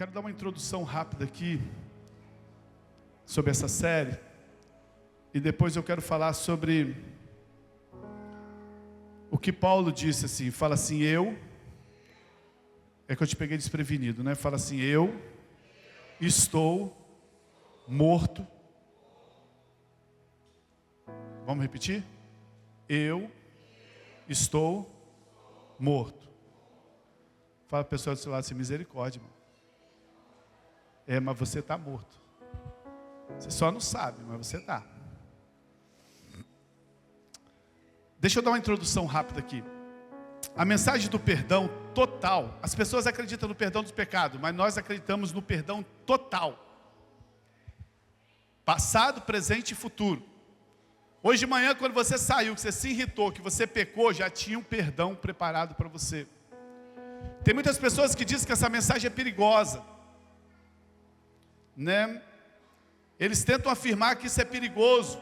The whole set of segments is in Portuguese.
quero dar uma introdução rápida aqui sobre essa série. E depois eu quero falar sobre o que Paulo disse assim. Fala assim, é que eu te peguei desprevenido, né? Fala assim, eu estou morto. Vamos repetir? Eu estou morto. Fala para a pessoa do seu lado assim, misericórdia, irmão. Mas você está morto. Você só não sabe, mas você está. Deixa eu dar uma introdução rápida aqui. A mensagem do perdão total. As pessoas acreditam no perdão dos pecados, mas nós acreditamos no perdão total. Passado, presente e futuro. Hoje de manhã, quando você saiu, que você se irritou, que você pecou, já tinha um perdão preparado para você. Tem muitas pessoas que dizem que essa mensagem é perigosa, né? Eles tentam afirmar que isso é perigoso,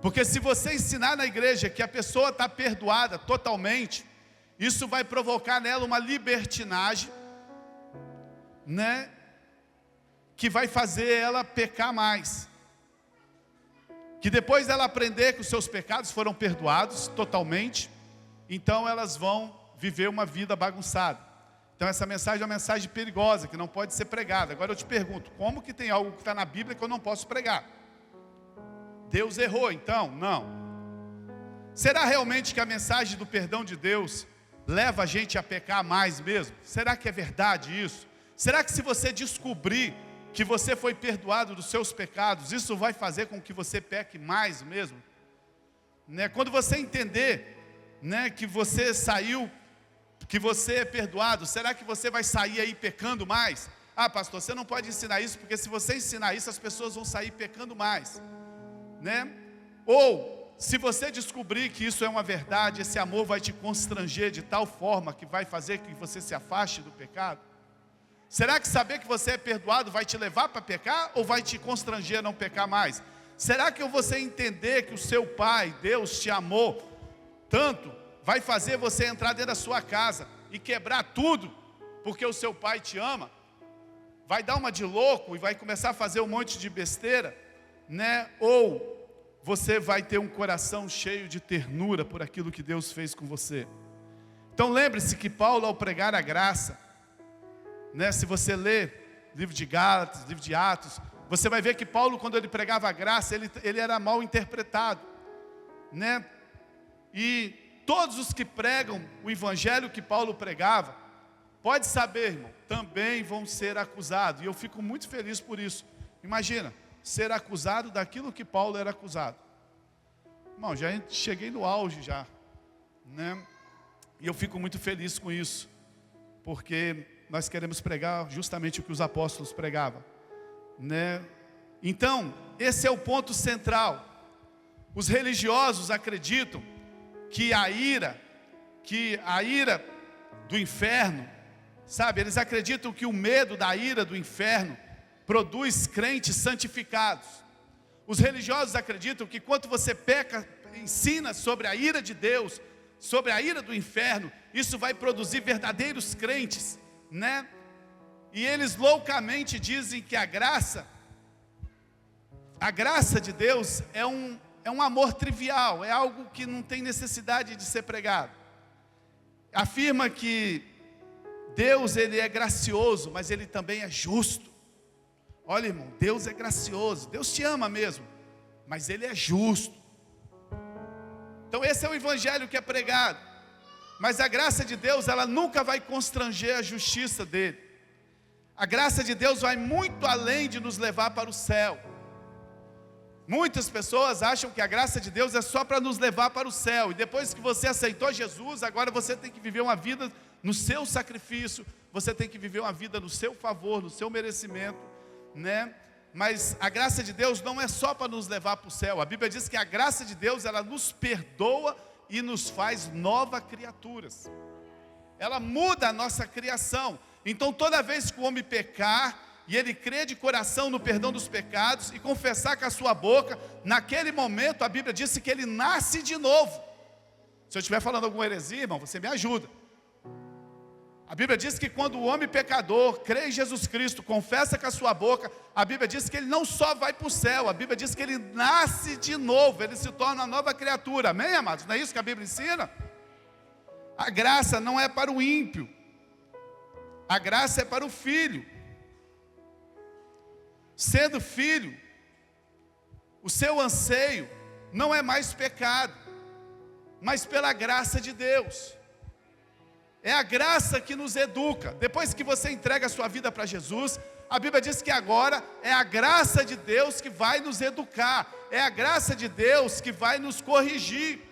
porque se você ensinar na igreja que a pessoa está perdoada totalmente, isso vai provocar nela uma libertinagem, né? Que vai fazer ela pecar mais. Que depois dela aprender que os seus pecados foram perdoados totalmente, então elas vão viver uma vida bagunçada. Então essa mensagem é uma mensagem perigosa, que não pode ser pregada. Agora eu te pergunto, como que tem algo que está na Bíblia que eu não posso pregar? Deus errou então? Não. Será realmente que a mensagem do perdão de Deus leva a gente a pecar mais mesmo? Será que é verdade isso? Será que se você descobrir que você foi perdoado dos seus pecados, isso vai fazer com que você peque mais mesmo? Né? Quando você entender, né, que você saiu, que você é perdoado, será que você vai sair aí pecando mais? Ah, pastor, você não pode ensinar isso, porque se você ensinar isso, as pessoas vão sair pecando mais, né? Ou, se você descobrir que isso é uma verdade, esse amor vai te constranger de tal forma que vai fazer que você se afaste do pecado? Será que saber que você é perdoado vai te levar para pecar, ou vai te constranger a não pecar mais? Será que você entender que o seu Pai, Deus, te amou tanto, vai fazer você entrar dentro da sua casa e quebrar tudo, porque o seu pai te ama? Vai dar uma de louco e vai começar a fazer um monte de besteira, né? Ou você vai ter um coração cheio de ternura por aquilo que Deus fez com você? Então lembre-se que Paulo, ao pregar a graça, né? Se você ler livro de Gálatas, livro de Atos, você vai ver que Paulo, quando ele pregava a graça, ele era mal interpretado, né? E todos os que pregam o evangelho que Paulo pregava, pode saber, irmão, também vão ser acusados. E eu fico muito feliz por isso. Imagina, ser acusado daquilo que Paulo era acusado. Irmão, já cheguei no auge já, né? E eu fico muito feliz com isso, porque nós queremos pregar justamente o que os apóstolos pregavam, né? Então, esse é o ponto central. Os religiosos acreditam que a ira do inferno, sabe? Eles acreditam que o medo da ira do inferno produz crentes santificados. Os religiosos acreditam que quando você peca, ensina sobre a ira de Deus, sobre a ira do inferno, isso vai produzir verdadeiros crentes, né? E eles loucamente dizem que a graça de Deus é um amor trivial, é algo que não tem necessidade de ser pregado. Afirma que Deus, ele é gracioso, mas ele também é justo. Olha, irmão, Deus é gracioso, Deus te ama mesmo, mas ele é justo. Então esse é o evangelho que é pregado. Mas a graça de Deus, ela nunca vai constranger a justiça dele. A graça de Deus vai muito além de nos levar para o céu. Muitas pessoas acham que a graça de Deus é só para nos levar para o céu. E depois que você aceitou Jesus, agora você tem que viver uma vida no seu sacrifício. Você tem que viver uma vida no seu favor, no seu merecimento, né? Mas a graça de Deus não é só para nos levar para o céu. A Bíblia diz que a graça de Deus, ela nos perdoa e nos faz novas criaturas. Ela muda a nossa criação. Então toda vez que o homem pecar, e ele crê de coração no perdão dos pecados, e confessar com a sua boca, naquele momento a Bíblia diz que ele nasce de novo. Se eu estiver falando alguma heresia, irmão, você me ajuda. A Bíblia diz que quando o homem pecador crê em Jesus Cristo, confessa com a sua boca, a Bíblia diz que ele não só vai para o céu, a Bíblia diz que ele nasce de novo, ele se torna uma nova criatura. Amém, amados? Não é isso que a Bíblia ensina? A graça não é para o ímpio, a graça é para o filho. Sendo filho, o seu anseio não é mais pecado, mas pela graça de Deus. É a graça que nos educa. Depois que você entrega a sua vida para Jesus, a Bíblia diz que agora é a graça de Deus que vai nos educar, é a graça de Deus que vai nos corrigir.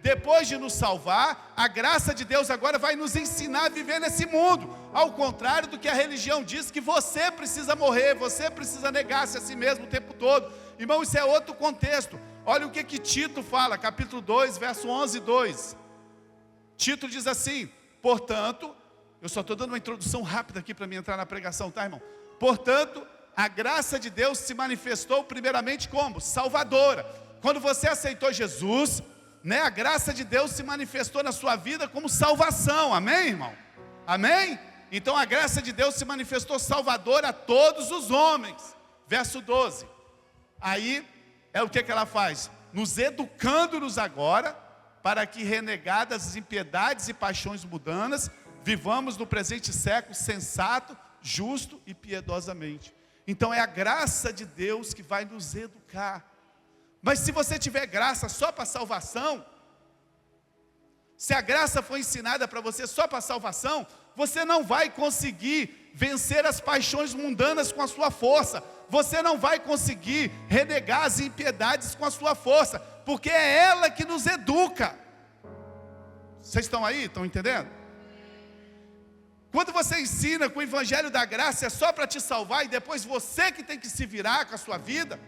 Depois de nos salvar, a graça de Deus agora vai nos ensinar a viver nesse mundo, ao contrário do que a religião diz, que você precisa morrer, você precisa negar-se a si mesmo o tempo todo. Irmão, isso é outro contexto. Olha o que Tito fala, capítulo 2, verso 11 e 2. Tito diz assim: portanto, eu só estou dando uma introdução rápida aqui para mim entrar na pregação, tá, irmão? Portanto, a graça de Deus se manifestou primeiramente como? Salvadora. Quando você aceitou Jesus, né, a graça de Deus se manifestou na sua vida como salvação, amém, irmão? Amém? Então a graça de Deus se manifestou salvadora a todos os homens. Verso 12. Aí, é o que ela faz? Nos educando-nos agora, para que renegadas as impiedades e paixões mundanas, vivamos no presente século sensato, justo e piedosamente. Então é a graça de Deus que vai nos educar. Mas se você tiver graça só para salvação, se a graça for ensinada para você só para salvação, você não vai conseguir vencer as paixões mundanas com a sua força. Você não vai conseguir renegar as impiedades com a sua força, porque é ela que nos educa. Vocês estão aí? Estão entendendo? Quando você ensina que o evangelho da graça é só para te salvar e depois você que tem que se virar com a sua vida,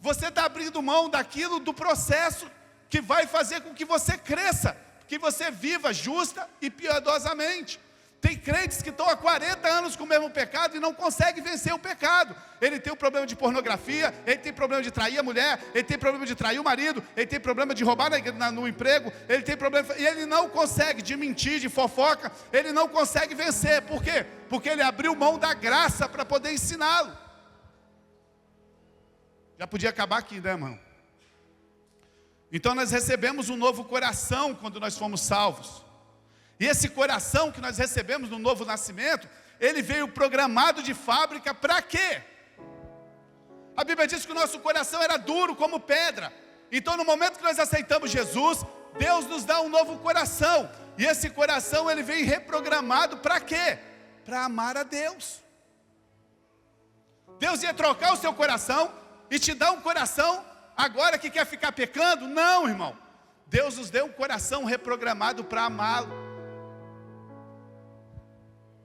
você está abrindo mão daquilo, do processo que vai fazer com que você cresça, que você viva justa e piedosamente. Tem crentes que estão há 40 anos com o mesmo pecado e não conseguem vencer o pecado. Ele tem o problema de pornografia, ele tem problema de trair a mulher, ele tem problema de trair o marido, ele tem problema de roubar no emprego, ele tem problema, e ele não consegue, de mentir, de fofoca, ele não consegue vencer. Por quê? Porque ele abriu mão da graça para poder ensiná-lo. Já podia acabar aqui, né, irmão? Então nós recebemos um novo coração quando nós fomos salvos. E esse coração que nós recebemos no novo nascimento, ele veio programado de fábrica para quê? A Bíblia diz que o nosso coração era duro como pedra. Então no momento que nós aceitamos Jesus, Deus nos dá um novo coração. E esse coração ele vem reprogramado para quê? Para amar a Deus. Deus ia trocar o seu coração e te dar um coração agora que quer ficar pecando? Não, irmão. Deus nos deu um coração reprogramado para amá-lo.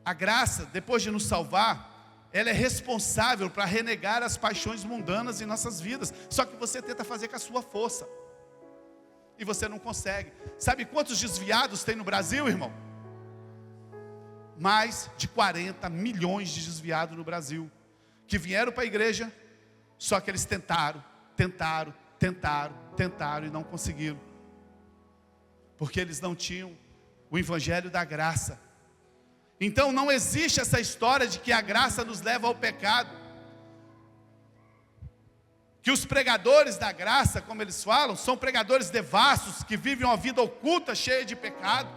A graça, depois de nos salvar, ela é responsável para renegar as paixões mundanas em nossas vidas. Só que você tenta fazer com a sua força e você não consegue. Sabe quantos desviados tem no Brasil, irmão? Mais de 40 milhões de desviados no Brasil, que vieram para a igreja, só que eles tentaram e não conseguiram, porque eles não tinham o evangelho da graça. Então não existe essa história de que a graça nos leva ao pecado, que os pregadores da graça, como eles falam, são pregadores devassos, que vivem uma vida oculta, cheia de pecado.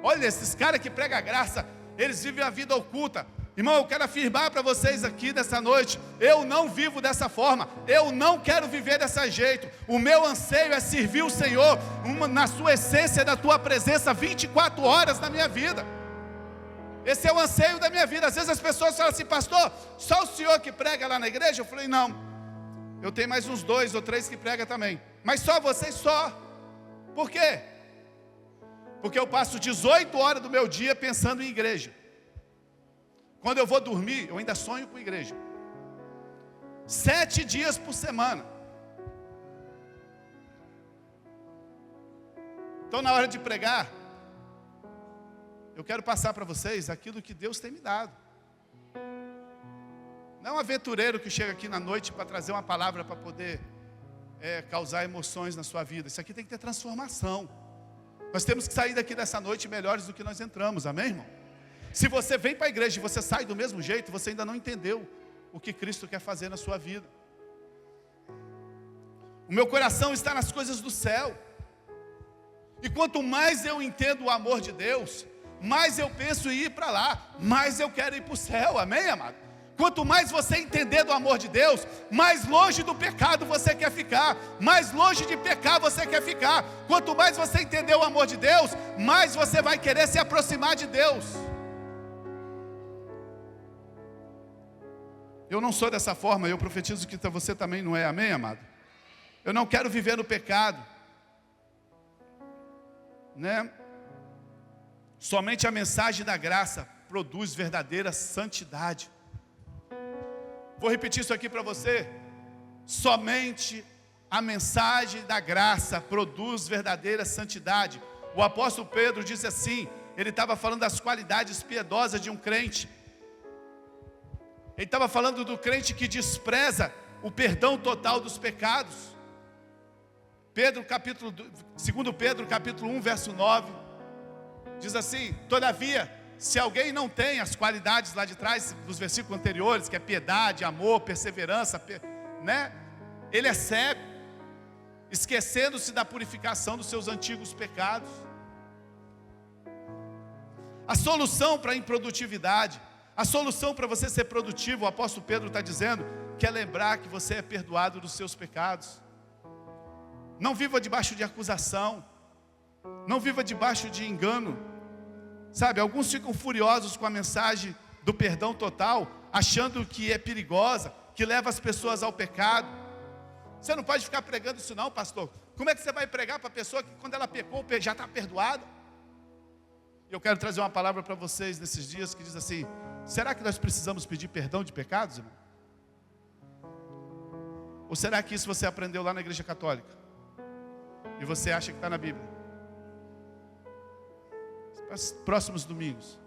Olha, esses caras que pregam a graça, eles vivem a vida oculta. Irmão, eu quero afirmar para vocês aqui nessa noite, eu não vivo dessa forma, eu não quero viver desse jeito. O meu anseio é servir o Senhor, na sua essência, da tua presença, 24 horas na minha vida. Esse é o anseio da minha vida. Às vezes as pessoas falam assim: pastor, só o senhor que prega lá na igreja? Eu falei: não, eu tenho mais uns 2 ou 3 que pregam também, mas só vocês só. Por quê? Porque eu passo 18 horas do meu dia pensando em igreja. Quando eu vou dormir, eu ainda sonho com igreja. 7 dias por semana. Então na hora de pregar, eu quero passar para vocês aquilo que Deus tem me dado. Não é um aventureiro que chega aqui na noite para trazer uma palavra para poder causar emoções na sua vida. Isso aqui tem que ter transformação. Nós temos que sair daqui dessa noite melhores do que nós entramos, amém, irmão? Se você vem para a igreja e você sai do mesmo jeito, você ainda não entendeu o que Cristo quer fazer na sua vida. O meu coração está nas coisas do céu. E quanto mais eu entendo o amor de Deus, mais eu penso em ir para lá, mais eu quero ir para o céu, amém, amado? Quanto mais você entender do amor de Deus, mais longe do pecado você quer ficar, mais longe de pecar você quer ficar. Quanto mais você entender o amor de Deus, mais você vai querer se aproximar de Deus. Eu não sou dessa forma, eu profetizo que você também não é, amém, amado? Eu não quero viver no pecado, né? Somente a mensagem da graça produz verdadeira santidade. Vou repetir isso aqui para você. Somente a mensagem da graça produz verdadeira santidade. O apóstolo Pedro disse assim, ele estava falando das qualidades piedosas de um crente. Ele estava falando do crente que despreza o perdão total dos pecados. 2 Pedro capítulo 1, verso 9, diz assim: todavia, se alguém não tem as qualidades lá de trás, dos versículos anteriores, que é piedade, amor, perseverança, né? Ele é cego, esquecendo-se da purificação dos seus antigos pecados. A solução para a improdutividade, a solução para você ser produtivo, o apóstolo Pedro está dizendo, que é lembrar que você é perdoado dos seus pecados. Não viva debaixo de acusação, não viva debaixo de engano. Sabe, alguns ficam furiosos com a mensagem do perdão total, achando que é perigosa, que leva as pessoas ao pecado. Você não pode ficar pregando isso não, pastor. Como é que você vai pregar para a pessoa que quando ela pecou, já está perdoada? Eu quero trazer uma palavra para vocês nesses dias que diz assim: será que nós precisamos pedir perdão de pecados, irmão? Ou será que isso você aprendeu lá na igreja católica? E você acha que está na Bíblia? Próximos domingos.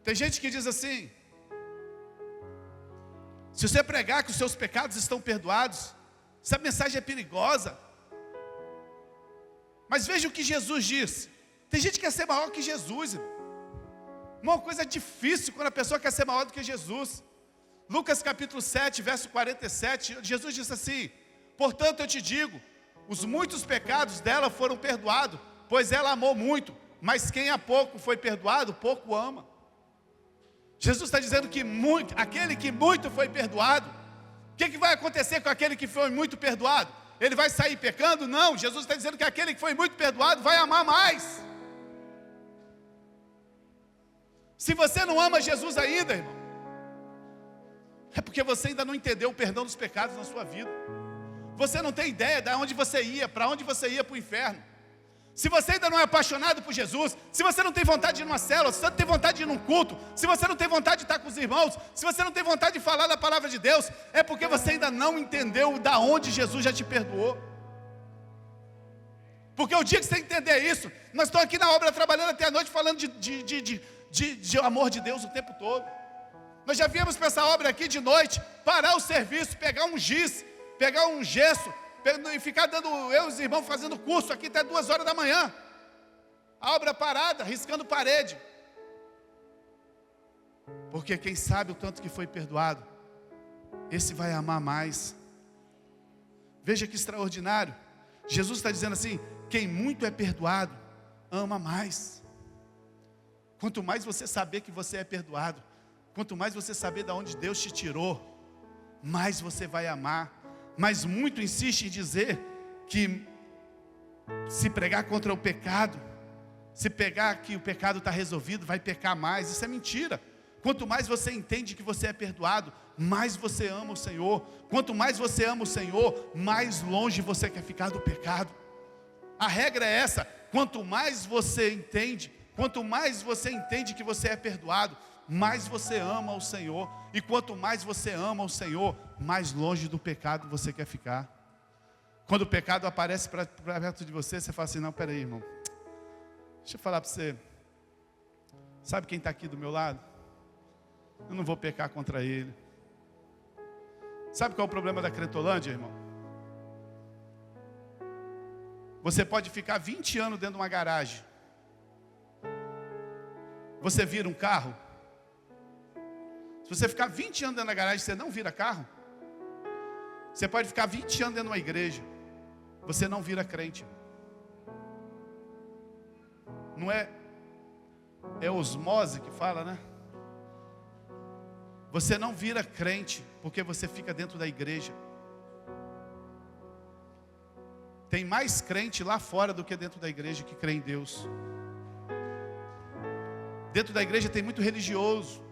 Tem gente que diz assim: se você pregar que os seus pecados estão perdoados, essa mensagem é perigosa. Mas veja o que Jesus disse. Tem gente que quer ser maior que Jesus, irmão. Uma coisa difícil quando a pessoa quer ser maior do que Jesus. Lucas capítulo 7, verso 47, Jesus disse assim: portanto eu te digo, os muitos pecados dela foram perdoados, pois ela amou muito. Mas quem há pouco foi perdoado, pouco ama. Jesus está dizendo que aquele que muito foi perdoado, o que vai acontecer com aquele que foi muito perdoado? Ele vai sair pecando? Não, Jesus está dizendo que aquele que foi muito perdoado vai amar mais. Se você não ama Jesus ainda, irmão, é porque você ainda não entendeu o perdão dos pecados na sua vida. Você não tem ideia de onde você ia, para onde você ia para o inferno. Se você ainda não é apaixonado por Jesus, se você não tem vontade de ir numa célula, se você não tem vontade de ir num culto, se você não tem vontade de estar com os irmãos, se você não tem vontade de falar da palavra de Deus, é porque você ainda não entendeu da onde Jesus já te perdoou. Porque o dia que você entender isso, nós estamos aqui na obra trabalhando até a noite falando de amor de Deus o tempo todo. Nós já viemos para essa obra aqui de noite, parar o serviço, pegar um giz, pegar um gesso, e ficar dando, eu e os irmãos fazendo curso aqui até 2 horas da manhã. A obra parada, riscando parede. Porque quem sabe o tanto que foi perdoado, esse vai amar mais. Veja que extraordinário. Jesus está dizendo assim: quem muito é perdoado, ama mais. Quanto mais você saber que você é perdoado, quanto mais você saber de onde Deus te tirou, mais você vai amar. Mas muito insiste em dizer que se pregar contra o pecado, se pegar que o pecado está resolvido, vai pecar mais. Isso é mentira. Quanto mais você entende que você é perdoado, mais você ama o Senhor. Quanto mais você ama o Senhor, mais longe você quer ficar do pecado. A regra é essa: quanto mais você entende que você é perdoado, mais você ama o Senhor. E quanto mais você ama o Senhor, mais longe do pecado você quer ficar. Quando o pecado aparece para perto de você, você fala assim: não, peraí, irmão, deixa eu falar para você. Sabe quem está aqui do meu lado? Eu não vou pecar contra ele. Sabe qual é o problema da Cretolândia, irmão? Você pode ficar 20 anos dentro de uma garagem. você vira um carro? Se você ficar 20 anos dentro da garagem, você não vira carro? Você pode ficar 20 anos dentro de uma igreja, você não vira crente. Não é osmose que fala, né? Você não vira crente porque você fica dentro da igreja. Tem mais crente lá fora do que dentro da igreja que crê em Deus. Dentro da igreja tem muito religioso.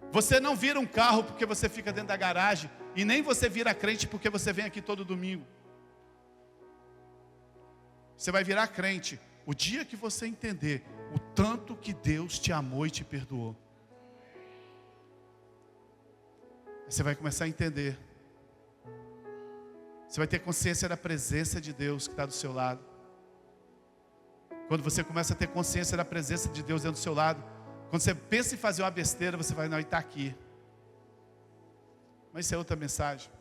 Você não vira um carro porque você fica dentro da garagem, e nem você vira crente porque você vem aqui todo domingo. Você vai virar crente o dia que você entender o tanto que Deus te amou e te perdoou. Você vai começar a entender. Você vai ter consciência da presença de Deus que está do seu lado. Quando você começa a ter consciência da presença de Deus dentro do seu lado, quando você pensa em fazer uma besteira, você vai, não, ele está aqui. Mas isso é outra mensagem.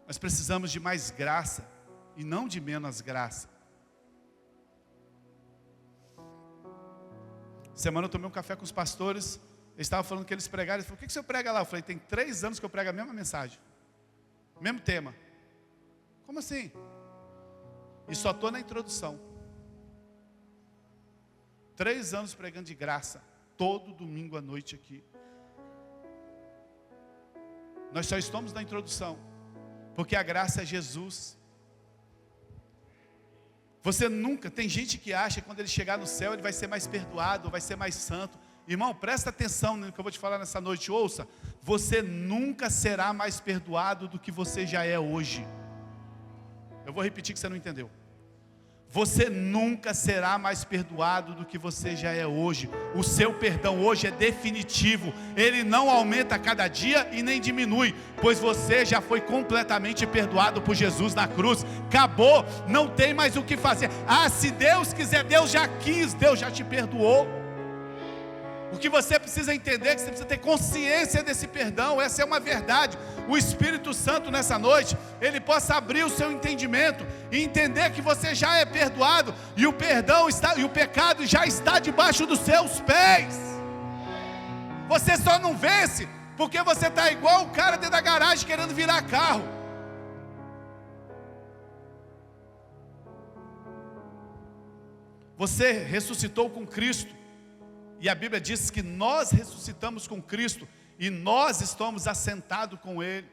Nós precisamos de mais graça e não de menos graça. Semana eu tomei um café com os pastores. Eles estavam falando que eles pregaram. Ele falou, o que o senhor prega lá? Eu falei, tem 3 anos que eu prego a mesma mensagem, mesmo tema. Como assim? E só estou na introdução. 3 anos pregando de graça, todo domingo à noite aqui. Nós só estamos na introdução, porque a graça é Jesus. Você nunca, tem gente que acha que quando ele chegar no céu ele vai ser mais perdoado, vai ser mais santo. Irmão, presta atenção no que eu vou te falar nessa noite, ouça. Você nunca será mais perdoado do que você já é hoje. Eu vou repetir que você não entendeu. Você nunca será mais perdoado do que você já é hoje. O seu perdão hoje é definitivo. Ele não aumenta a cada dia e nem diminui, pois você já foi completamente perdoado por Jesus na cruz. Acabou, não tem mais o que fazer. Ah, se Deus quiser, Deus já quis, Deus já te perdoou. O que você precisa entender é que você precisa ter consciência desse perdão. Essa é uma verdade. O Espírito Santo nessa noite, ele possa abrir o seu entendimento e entender que você já é perdoado, e o perdão está, e o pecado já está debaixo dos seus pés. Você só não vence porque você está igual o cara dentro da garagem querendo virar carro. Você ressuscitou com Cristo. E a Bíblia diz que nós ressuscitamos com Cristo e nós estamos assentados com Ele.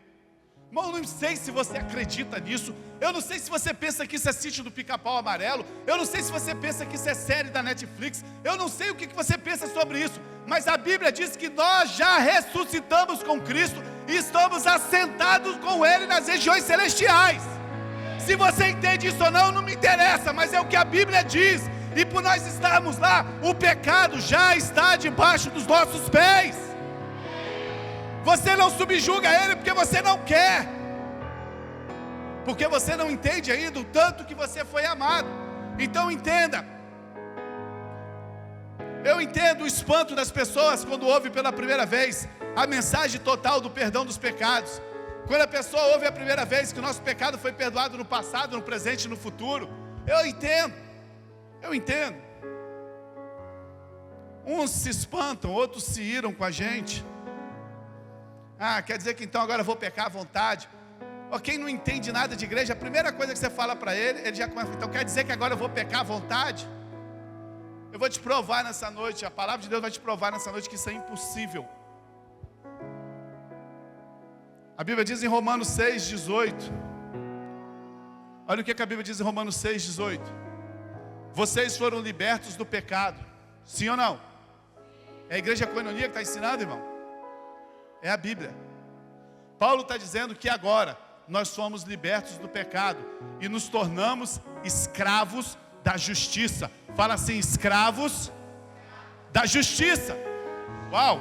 Irmão, eu não sei se você acredita nisso. Eu não sei se você pensa que isso é Sítio do Pica-Pau Amarelo. Eu não sei se você pensa que isso é série da Netflix. Eu não sei o que você pensa sobre isso. Mas a Bíblia diz que nós já ressuscitamos com Cristo e estamos assentados com Ele nas regiões celestiais. Se você entende isso ou não, não me interessa, mas é o que a Bíblia diz. E por nós estarmos lá, o pecado já está debaixo dos nossos pés. Você não subjuga ele porque você não quer, porque você não entende ainda o tanto que você foi amado. Então entenda. Eu entendo o espanto das pessoas quando ouvem pela primeira vez a mensagem total do perdão dos pecados. Quando a pessoa ouve a primeira vez que o nosso pecado foi perdoado no passado, no presente e no futuro. Eu entendo. Uns se espantam, outros se iram com a gente. Ah, quer dizer que então agora eu vou pecar à vontade. Quem não entende nada de igreja, a primeira coisa que você fala para ele, ele já começa, então quer dizer que agora eu vou pecar à vontade? Eu vou te provar nessa noite, a palavra de Deus vai te provar nessa noite que isso é impossível. A Bíblia diz em Romanos 6,18. Olha o que a Bíblia diz em Romanos 6,18. Vocês foram libertos do pecado. Sim ou não? É a igreja Koinonia que está ensinando, irmão? É a Bíblia. Paulo está dizendo que agora nós somos libertos do pecado e nos tornamos escravos da justiça. Fala assim, escravos da justiça. Uau!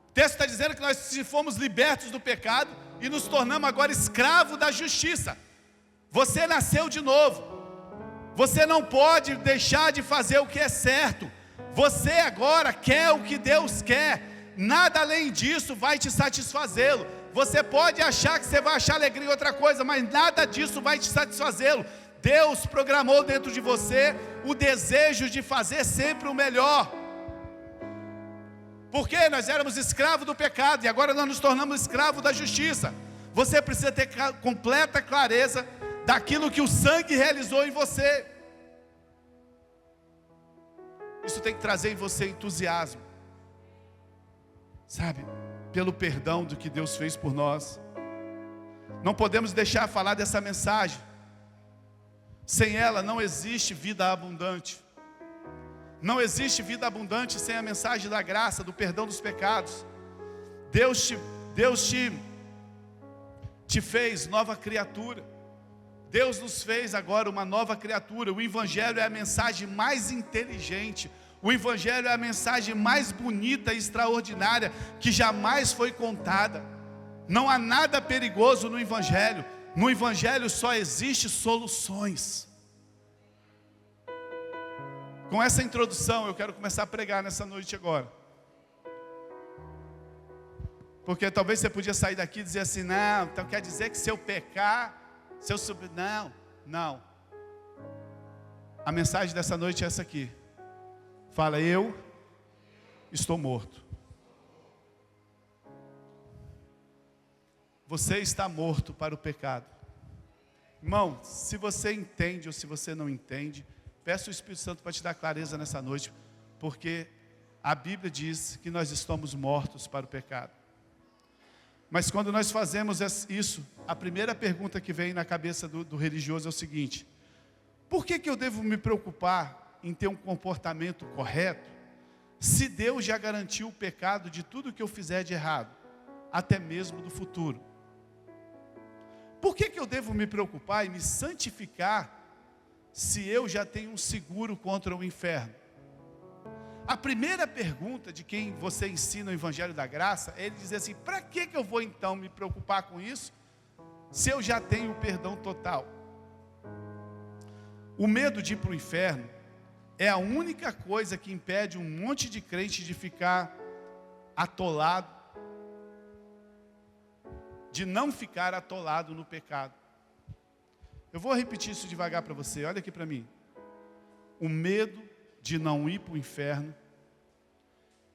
O texto está dizendo que nós fomos libertos do pecado e nos tornamos agora escravos da justiça. Você nasceu de novo. Você não pode deixar de fazer o que é certo. Você agora quer o que Deus quer. Nada além disso vai te satisfazê-lo. Você pode achar que você vai achar alegria em outra coisa, mas nada disso vai te satisfazê-lo. Deus programou dentro de você o desejo de fazer sempre o melhor. Porque nós éramos escravos do pecado e agora nós nos tornamos escravos da justiça. Você precisa ter completa clareza daquilo que o sangue realizou em você. Isso tem que trazer em você entusiasmo, sabe? Pelo perdão do que Deus fez por nós. Não podemos deixar de falar dessa mensagem. Sem ela não existe vida abundante. Não existe vida abundante sem a mensagem da graça, do perdão dos pecados. Deus te fez nova criatura. Deus nos fez agora uma nova criatura. O Evangelho é a mensagem mais inteligente. O Evangelho é a mensagem mais bonita e extraordinária que jamais foi contada. Não há nada perigoso no Evangelho. No Evangelho só existe soluções. Com essa introdução eu quero começar a pregar nessa noite agora. Porque talvez você podia sair daqui e dizer assim, não, então quer dizer que se eu pecar, se eu subir, não. A mensagem dessa noite é essa aqui. Fala, eu estou morto. Você está morto para o pecado. Irmão, se você entende ou se você não entende, peço o Espírito Santo para te dar clareza nessa noite, porque a Bíblia diz que nós estamos mortos para o pecado. Mas quando nós fazemos isso, a primeira pergunta que vem na cabeça do religioso é o seguinte: por que eu devo me preocupar em ter um comportamento correto, se Deus já garantiu o pecado de tudo que eu fizer de errado, até mesmo do futuro? Por que eu devo me preocupar e me santificar, se eu já tenho um seguro contra o inferno? A primeira pergunta de quem você ensina o Evangelho da Graça é ele dizer assim: para que eu vou então me preocupar com isso, se eu já tenho o perdão total? O medo de ir para o inferno é a única coisa que impede um monte de crente de ficar atolado, de não ficar atolado no pecado. Eu vou repetir isso devagar para você, olha aqui para mim. O medo de não ir para o inferno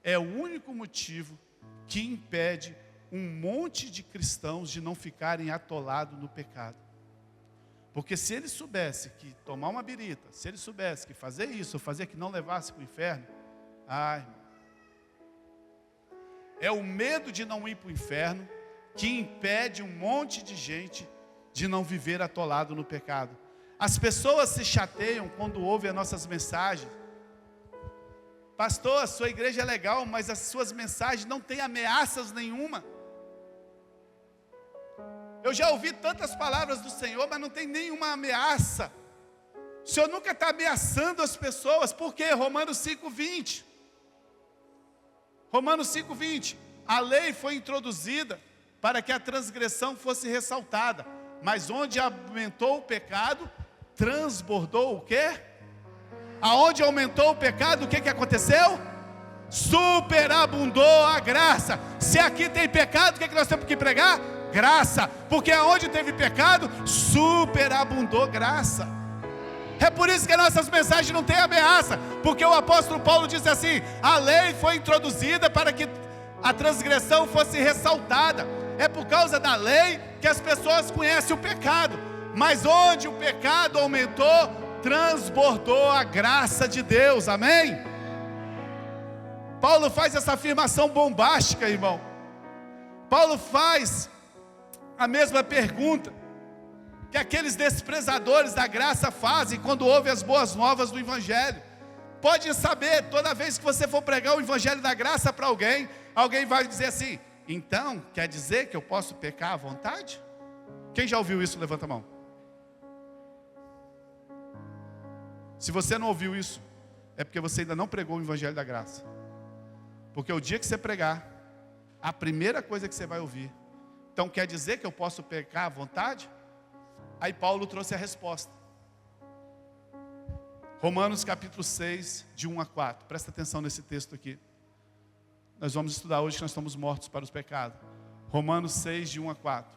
é o único motivo que impede um monte de cristãos de não ficarem atolados no pecado. Porque se ele soubesse que tomar uma birita, se ele soubesse que fazer isso, ou fazer que não levasse para o inferno, é o medo de não ir para o inferno que impede um monte de gente de não viver atolado no pecado. As pessoas se chateiam quando ouvem as nossas mensagens. Pastor, a sua igreja é legal, mas as suas mensagens não têm ameaças nenhuma. Eu já ouvi tantas palavras do Senhor, mas não tem nenhuma ameaça. O Senhor nunca está ameaçando as pessoas. Por quê? Romanos 5:20. Romanos 5:20. A lei foi introduzida para que a transgressão fosse ressaltada. Mas onde aumentou o pecado, transbordou o quê? Aonde aumentou o pecado, o que aconteceu? Superabundou a graça. Se aqui tem pecado, o que nós temos que pregar? Graça. Porque aonde teve pecado, superabundou graça. É por isso que as nossas mensagens não têm ameaça. Porque o apóstolo Paulo diz assim: a lei foi introduzida para que a transgressão fosse ressaltada. É por causa da lei que as pessoas conhecem o pecado. Mas onde o pecado aumentou, transbordou a graça de Deus, amém? Paulo faz essa afirmação bombástica, irmão. Paulo faz a mesma pergunta que aqueles desprezadores da graça fazem quando ouvem as boas novas do Evangelho. Pode saber, toda vez que você for pregar o Evangelho da graça para alguém, alguém vai dizer assim: então, quer dizer que eu posso pecar à vontade? Quem já ouviu isso, levanta a mão. Se você não ouviu isso, é porque você ainda não pregou o Evangelho da Graça. Porque o dia que você pregar, a primeira coisa que você vai ouvir: então quer dizer que eu posso pecar à vontade? Aí Paulo trouxe a resposta. Romanos capítulo 6, de 1 a 4. Presta atenção nesse texto aqui. Nós vamos estudar hoje que nós estamos mortos para os pecados. Romanos 6, de 1 a 4.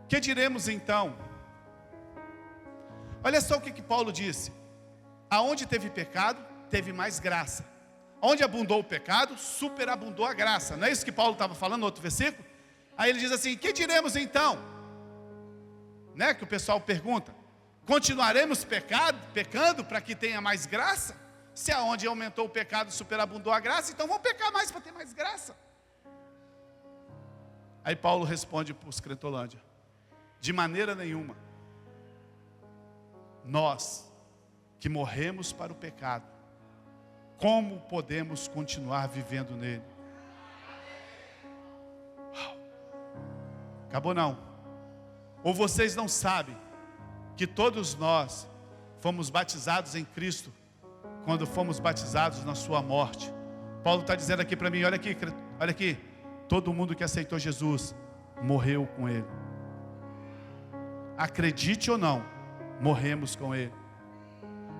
Que diremos então? Olha só o que Paulo disse. Aonde teve pecado, teve mais graça. Onde abundou o pecado, superabundou a graça. Não é isso que Paulo estava falando no outro versículo? Aí ele diz assim, que diremos então? Né, que o pessoal pergunta. Continuaremos pecando para que tenha mais graça? Se aonde aumentou o pecado, superabundou a graça, então vamos pecar mais para ter mais graça. Aí Paulo responde para os Cretolândia. De maneira nenhuma. Nós que morremos para o pecado, como podemos continuar vivendo nele? Acabou não. Ou vocês não sabem que todos nós fomos batizados em Cristo quando fomos batizados na sua morte? Paulo está dizendo aqui para mim, olha aqui, todo mundo que aceitou Jesus morreu com Ele. Acredite ou não, morremos com Ele.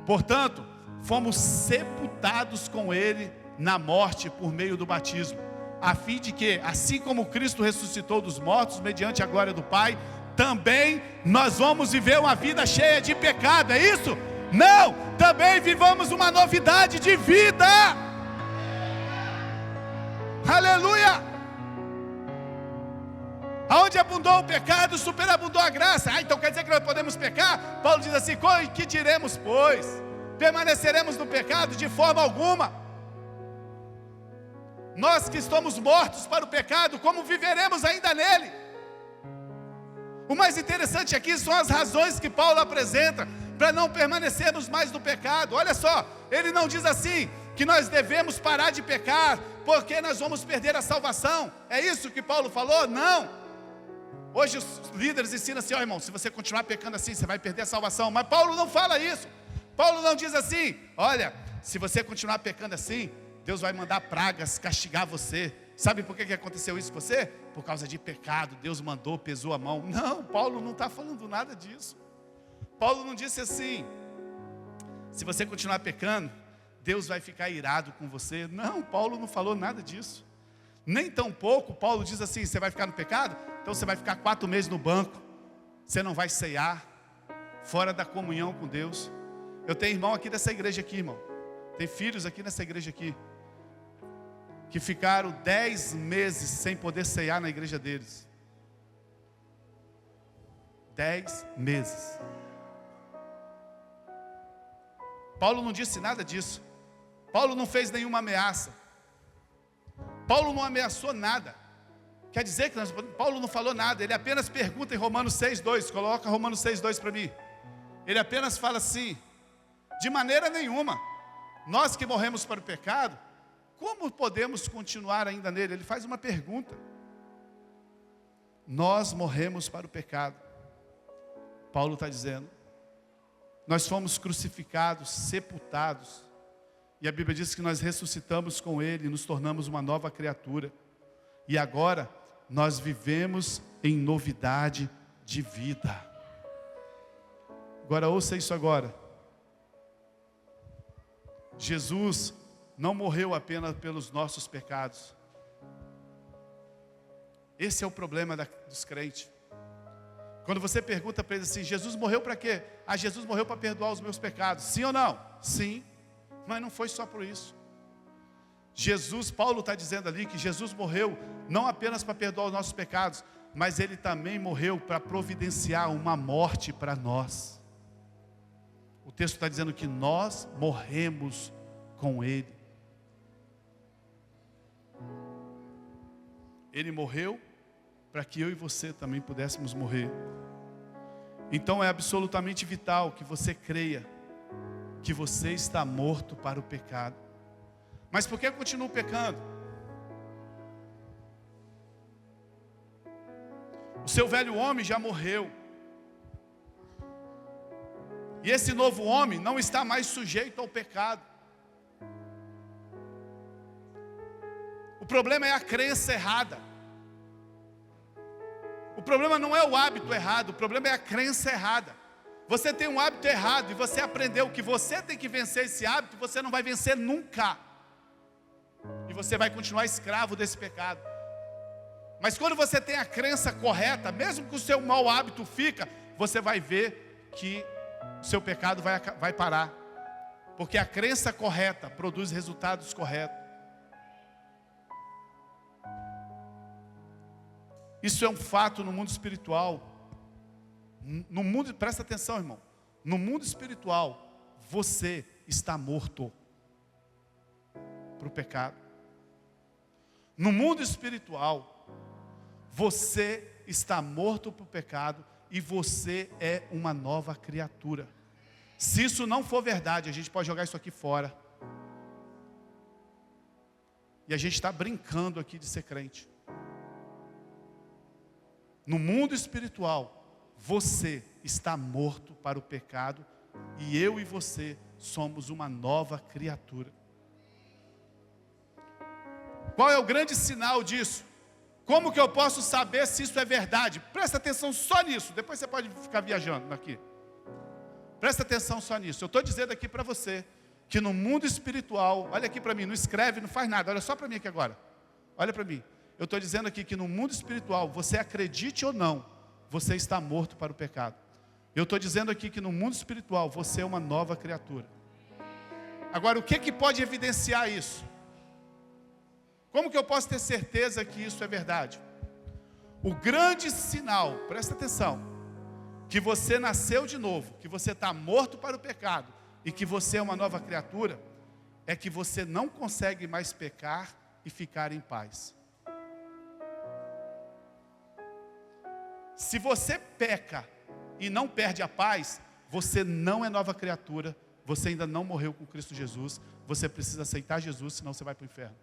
Portanto, fomos sepultados com Ele na morte por meio do batismo, a fim de que, assim como Cristo ressuscitou dos mortos, mediante a glória do Pai, também nós vamos viver uma vida cheia de pecado, é isso? Não, também vivamos uma novidade de vida. Aleluia! Aonde abundou o pecado, superabundou a graça. Então quer dizer que nós podemos pecar? Paulo diz assim, que diremos, pois? Permaneceremos no pecado? De forma alguma. Nós que estamos mortos para o pecado, como viveremos ainda nele? O mais interessante aqui são as razões que Paulo apresenta para não permanecermos mais no pecado. Olha só, ele não diz assim, que nós devemos parar de pecar, porque nós vamos perder a salvação. É isso que Paulo falou? Não. Hoje os líderes ensinam assim, irmão, se você continuar pecando assim, você vai perder a salvação. Mas Paulo não fala isso. Paulo não diz assim, olha, se você continuar pecando assim, Deus vai mandar pragas, castigar você. Sabe por que aconteceu isso com você? Por causa de pecado, Deus mandou, pesou a mão. Não, Paulo não está falando nada disso. Paulo não disse assim, se você continuar pecando, Deus vai ficar irado com você. Não, Paulo não falou nada disso. Nem tão pouco, Paulo diz assim, você vai ficar no pecado? Então você vai ficar 4 meses no banco, você não vai ceiar, fora da comunhão com Deus. Eu tenho irmão aqui dessa igreja aqui, irmão. Tem filhos aqui nessa igreja aqui, que ficaram 10 meses sem poder ceiar na igreja deles. 10 meses. Paulo não disse nada disso. Paulo não fez nenhuma ameaça. Paulo não ameaçou nada. Quer dizer que Paulo não falou nada. Ele apenas pergunta em Romanos 6,2. Coloca Romanos 6,2 para mim. Ele apenas fala assim, de maneira nenhuma, nós que morremos para o pecado, como podemos continuar ainda nele? Ele faz uma pergunta. Nós morremos para o pecado. Paulo está dizendo, nós fomos crucificados, sepultados, e a Bíblia diz que nós ressuscitamos com Ele, e nos tornamos uma nova criatura, e agora nós vivemos em novidade de vida. Agora ouça isso agora. Jesus não morreu apenas pelos nossos pecados. Esse é o problema dos crentes. Quando você pergunta para eles assim, Jesus morreu para quê? Jesus morreu para perdoar os meus pecados. Sim ou não? Sim, mas não foi só por isso. Paulo está dizendo ali que Jesus morreu não apenas para perdoar os nossos pecados, mas Ele também morreu para providenciar uma morte para nós. O texto está dizendo que nós morremos com Ele. Ele morreu para que eu e você também pudéssemos morrer. Então é absolutamente vital que você creia que você está morto para o pecado. Mas por que eu continuo pecando? O seu velho homem já morreu. E esse novo homem não está mais sujeito ao pecado. O problema é a crença errada. O problema não é o hábito errado, o problema é a crença errada. Você tem um hábito errado e você aprendeu que você tem que vencer esse hábito, você não vai vencer nunca. E você vai continuar escravo desse pecado. Mas quando você tem a crença correta, mesmo que o seu mau hábito fica, você vai ver que o seu pecado vai parar. Porque a crença correta produz resultados corretos. Isso é um fato no mundo espiritual. No mundo, presta atenção, irmão. No mundo espiritual, você está morto para o pecado. No mundo espiritual, você está morto para o pecado e você é uma nova criatura. Se isso não for verdade, a gente pode jogar isso aqui fora. E a gente está brincando aqui de ser crente. No mundo espiritual, você está morto para o pecado e eu e você somos uma nova criatura. Qual é o grande sinal disso? Como que eu posso saber se isso é verdade? Presta atenção só nisso, depois você pode ficar viajando aqui. Presta atenção só nisso. Eu estou dizendo aqui para você que no mundo espiritual, olha aqui para mim, não escreve, não faz nada, olha só para mim aqui agora. Olha para mim. Eu estou dizendo aqui que no mundo espiritual, você acredite ou não, você está morto para o pecado. Eu estou dizendo aqui que no mundo espiritual, você é uma nova criatura. Agora, o que pode evidenciar isso? Como que eu posso ter certeza que isso é verdade? O grande sinal, presta atenção, que você nasceu de novo, que você está morto para o pecado e que você é uma nova criatura, é que você não consegue mais pecar e ficar em paz. Se você peca e não perde a paz, você não é nova criatura, você ainda não morreu com Cristo Jesus, você precisa aceitar Jesus, senão você vai para o inferno.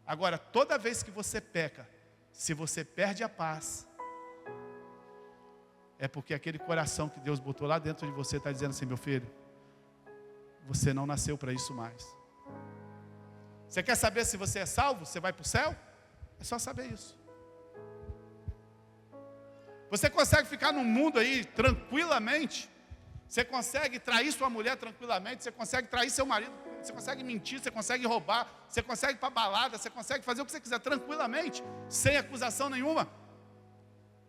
Agora, toda vez que você peca, se você perde a paz, é porque aquele coração que Deus botou lá dentro de você está dizendo assim: meu filho, você não nasceu para isso mais. Você quer saber se você é salvo? Você vai para o céu? É só saber isso. Você consegue ficar no mundo aí tranquilamente? Você consegue trair sua mulher tranquilamente? Você consegue trair seu marido? Você consegue mentir? Você consegue roubar? Você consegue ir para a balada? Você consegue fazer o que você quiser tranquilamente? Sem acusação nenhuma?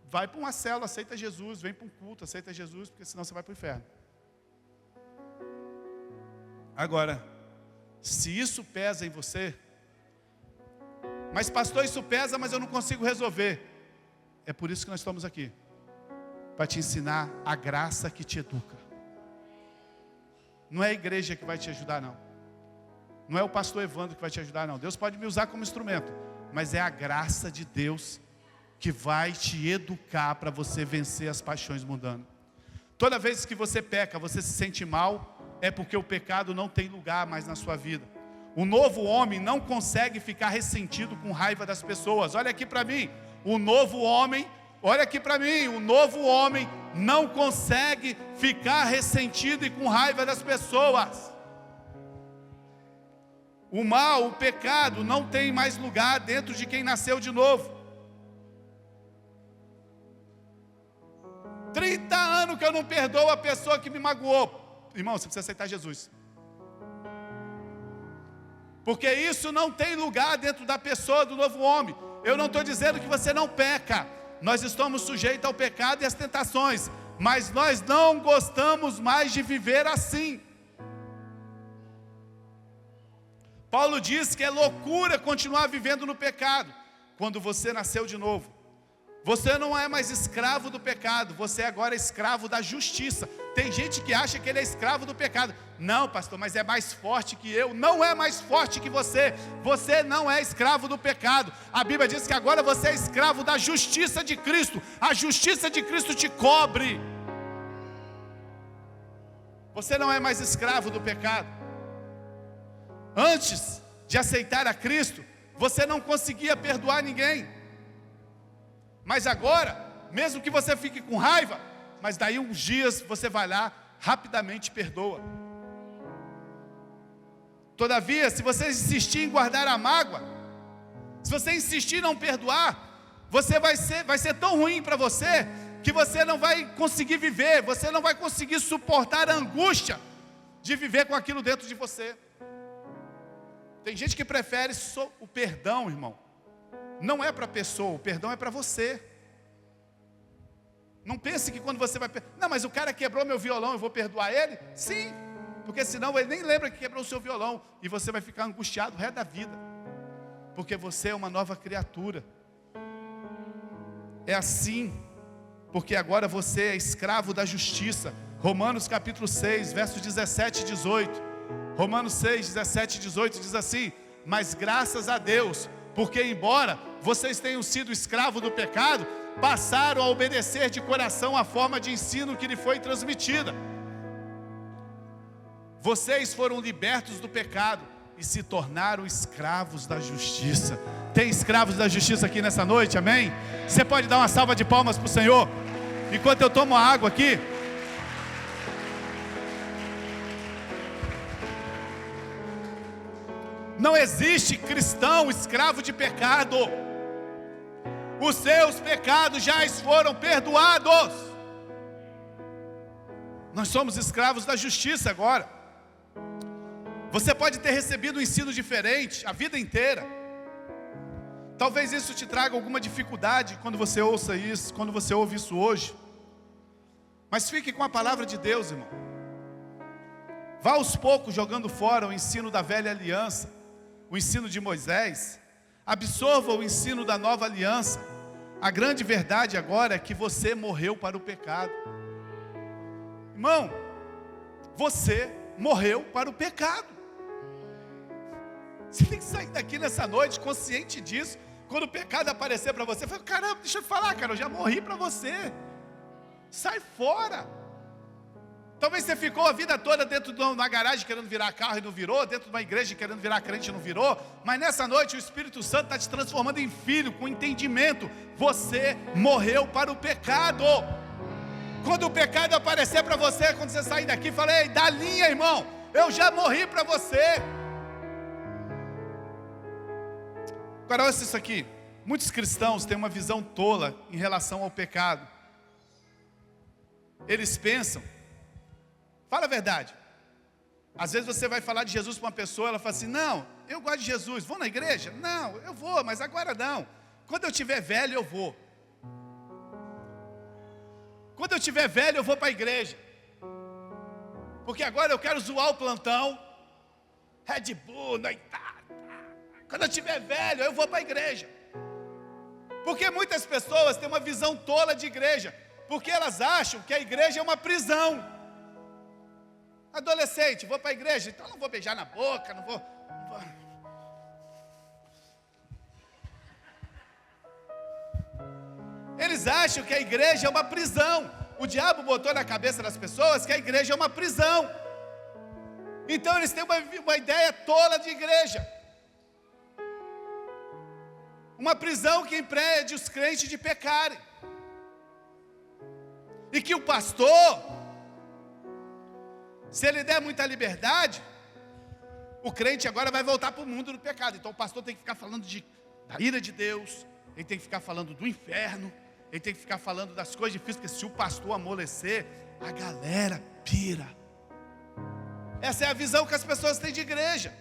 Vai para uma célula, aceita Jesus. Vem para um culto, aceita Jesus, porque senão você vai para o inferno. Agora, se isso pesa em você, mas pastor, isso pesa, mas eu não consigo resolver. É por isso que nós estamos aqui, para te ensinar a graça que te educa. Não é a igreja que vai te ajudar, não. Não é o pastor Evandro que vai te ajudar, não. Deus pode me usar como instrumento, mas é a graça de Deus que vai te educar para você vencer as paixões mundanas. Toda vez que você peca, você se sente mal, é porque o pecado não tem lugar mais na sua vida. O novo homem não consegue ficar ressentido com raiva das pessoas. Olha aqui para mim, o novo homem não consegue ficar ressentido e com raiva das pessoas. O mal, o pecado não tem mais lugar dentro de quem nasceu de novo. 30 anos que eu não perdoo a pessoa que me magoou. Irmão, você precisa aceitar Jesus. Porque isso não tem lugar dentro da pessoa do novo homem. Eu não estou dizendo que você não peca. Nós estamos sujeitos ao pecado e às tentações. Mas nós não gostamos mais de viver assim. Paulo diz que é loucura continuar vivendo no pecado. Quando você nasceu de novo, você não é mais escravo do pecado, você agora é escravo da justiça. Tem gente que acha que ele é escravo do pecado. Não, pastor, mas é mais forte que eu. Não é mais forte que você. Você não é escravo do pecado. A Bíblia diz que agora você é escravo da justiça de Cristo. A justiça de Cristo te cobre. Você não é mais escravo do pecado. Antes de aceitar a Cristo, você não conseguia perdoar ninguém. Mas agora, mesmo que você fique com raiva, mas daí uns dias você vai lá, rapidamente perdoa. Todavia, se você insistir em guardar a mágoa, se você insistir em não perdoar, vai ser tão ruim para você, que você não vai conseguir viver, você não vai conseguir suportar a angústia de viver com aquilo dentro de você. Tem gente que prefere o perdão, irmão. Não é para a pessoa, o perdão é para você. Não pense que quando você vai... Não, mas o cara quebrou meu violão, eu vou perdoar ele? Sim, porque senão ele nem lembra que quebrou o seu violão. E você vai ficar angustiado o resto da vida. Porque você é uma nova criatura. É assim, porque agora você é escravo da justiça. Romanos capítulo 6, versos 17 e 18. Romanos 6, 17 e 18 diz assim: mas graças a Deus, porque embora vocês tenham sido escravos do pecado, passaram a obedecer de coração a forma de ensino que lhe foi transmitida. Vocês foram libertos do pecado e se tornaram escravos da justiça. Tem escravos da justiça aqui nessa noite, amém? Você pode dar uma salva de palmas para o Senhor? Enquanto eu tomo a água aqui. Não existe cristão escravo de pecado. Os seus pecados já foram perdoados. Nós somos escravos da justiça agora. Você pode ter recebido um ensino diferente a vida inteira. Talvez isso te traga alguma dificuldade quando você ouça isso, quando você ouve isso hoje. Mas fique com a palavra de Deus, irmão. Vá aos poucos jogando fora o ensino da velha aliança, o ensino de Moisés. Absorva o ensino da nova aliança. A grande verdade agora é que você morreu para o pecado. Irmão, você morreu para o pecado. Você tem que sair daqui nessa noite consciente disso. Quando o pecado aparecer para você, fala: caramba, deixa eu falar, cara, eu já morri para você. Sai fora. Talvez você ficou a vida toda dentro de uma garagem querendo virar carro e não virou, dentro de uma igreja querendo virar crente e não virou. Mas nessa noite o Espírito Santo está te transformando em filho, com entendimento. Você morreu para o pecado. Quando o pecado aparecer para você, quando você sair daqui, fala: ei, dá linha, irmão, eu já morri para você. Agora olha isso aqui. Muitos cristãos têm uma visão tola em relação ao pecado. Eles pensam, fala a verdade, às vezes você vai falar de Jesus para uma pessoa, ela fala assim: não, eu gosto de Jesus, vou na igreja? Não, eu vou, mas agora não. Quando eu tiver velho eu vou. Quando eu tiver velho eu vou para a igreja. Porque agora eu quero zoar o plantão, Red Bull, noitada. Quando eu tiver velho eu vou para a igreja. Porque muitas pessoas têm uma visão tola de igreja, porque elas acham que a igreja é uma prisão. Adolescente, vou para a igreja, então não vou beijar na boca, não vou. Eles acham que a igreja é uma prisão. O diabo botou na cabeça das pessoas que a igreja é uma prisão. Então eles têm uma ideia tola de igreja. Uma prisão que impede os crentes de pecarem. E que o pastor, se ele der muita liberdade, o crente agora vai voltar para o mundo do pecado. Então o pastor tem que ficar falando da ira de Deus, ele tem que ficar falando do inferno, ele tem que ficar falando das coisas difíceis, porque se o pastor amolecer, a galera pira. Essa é a visão que as pessoas têm de igreja.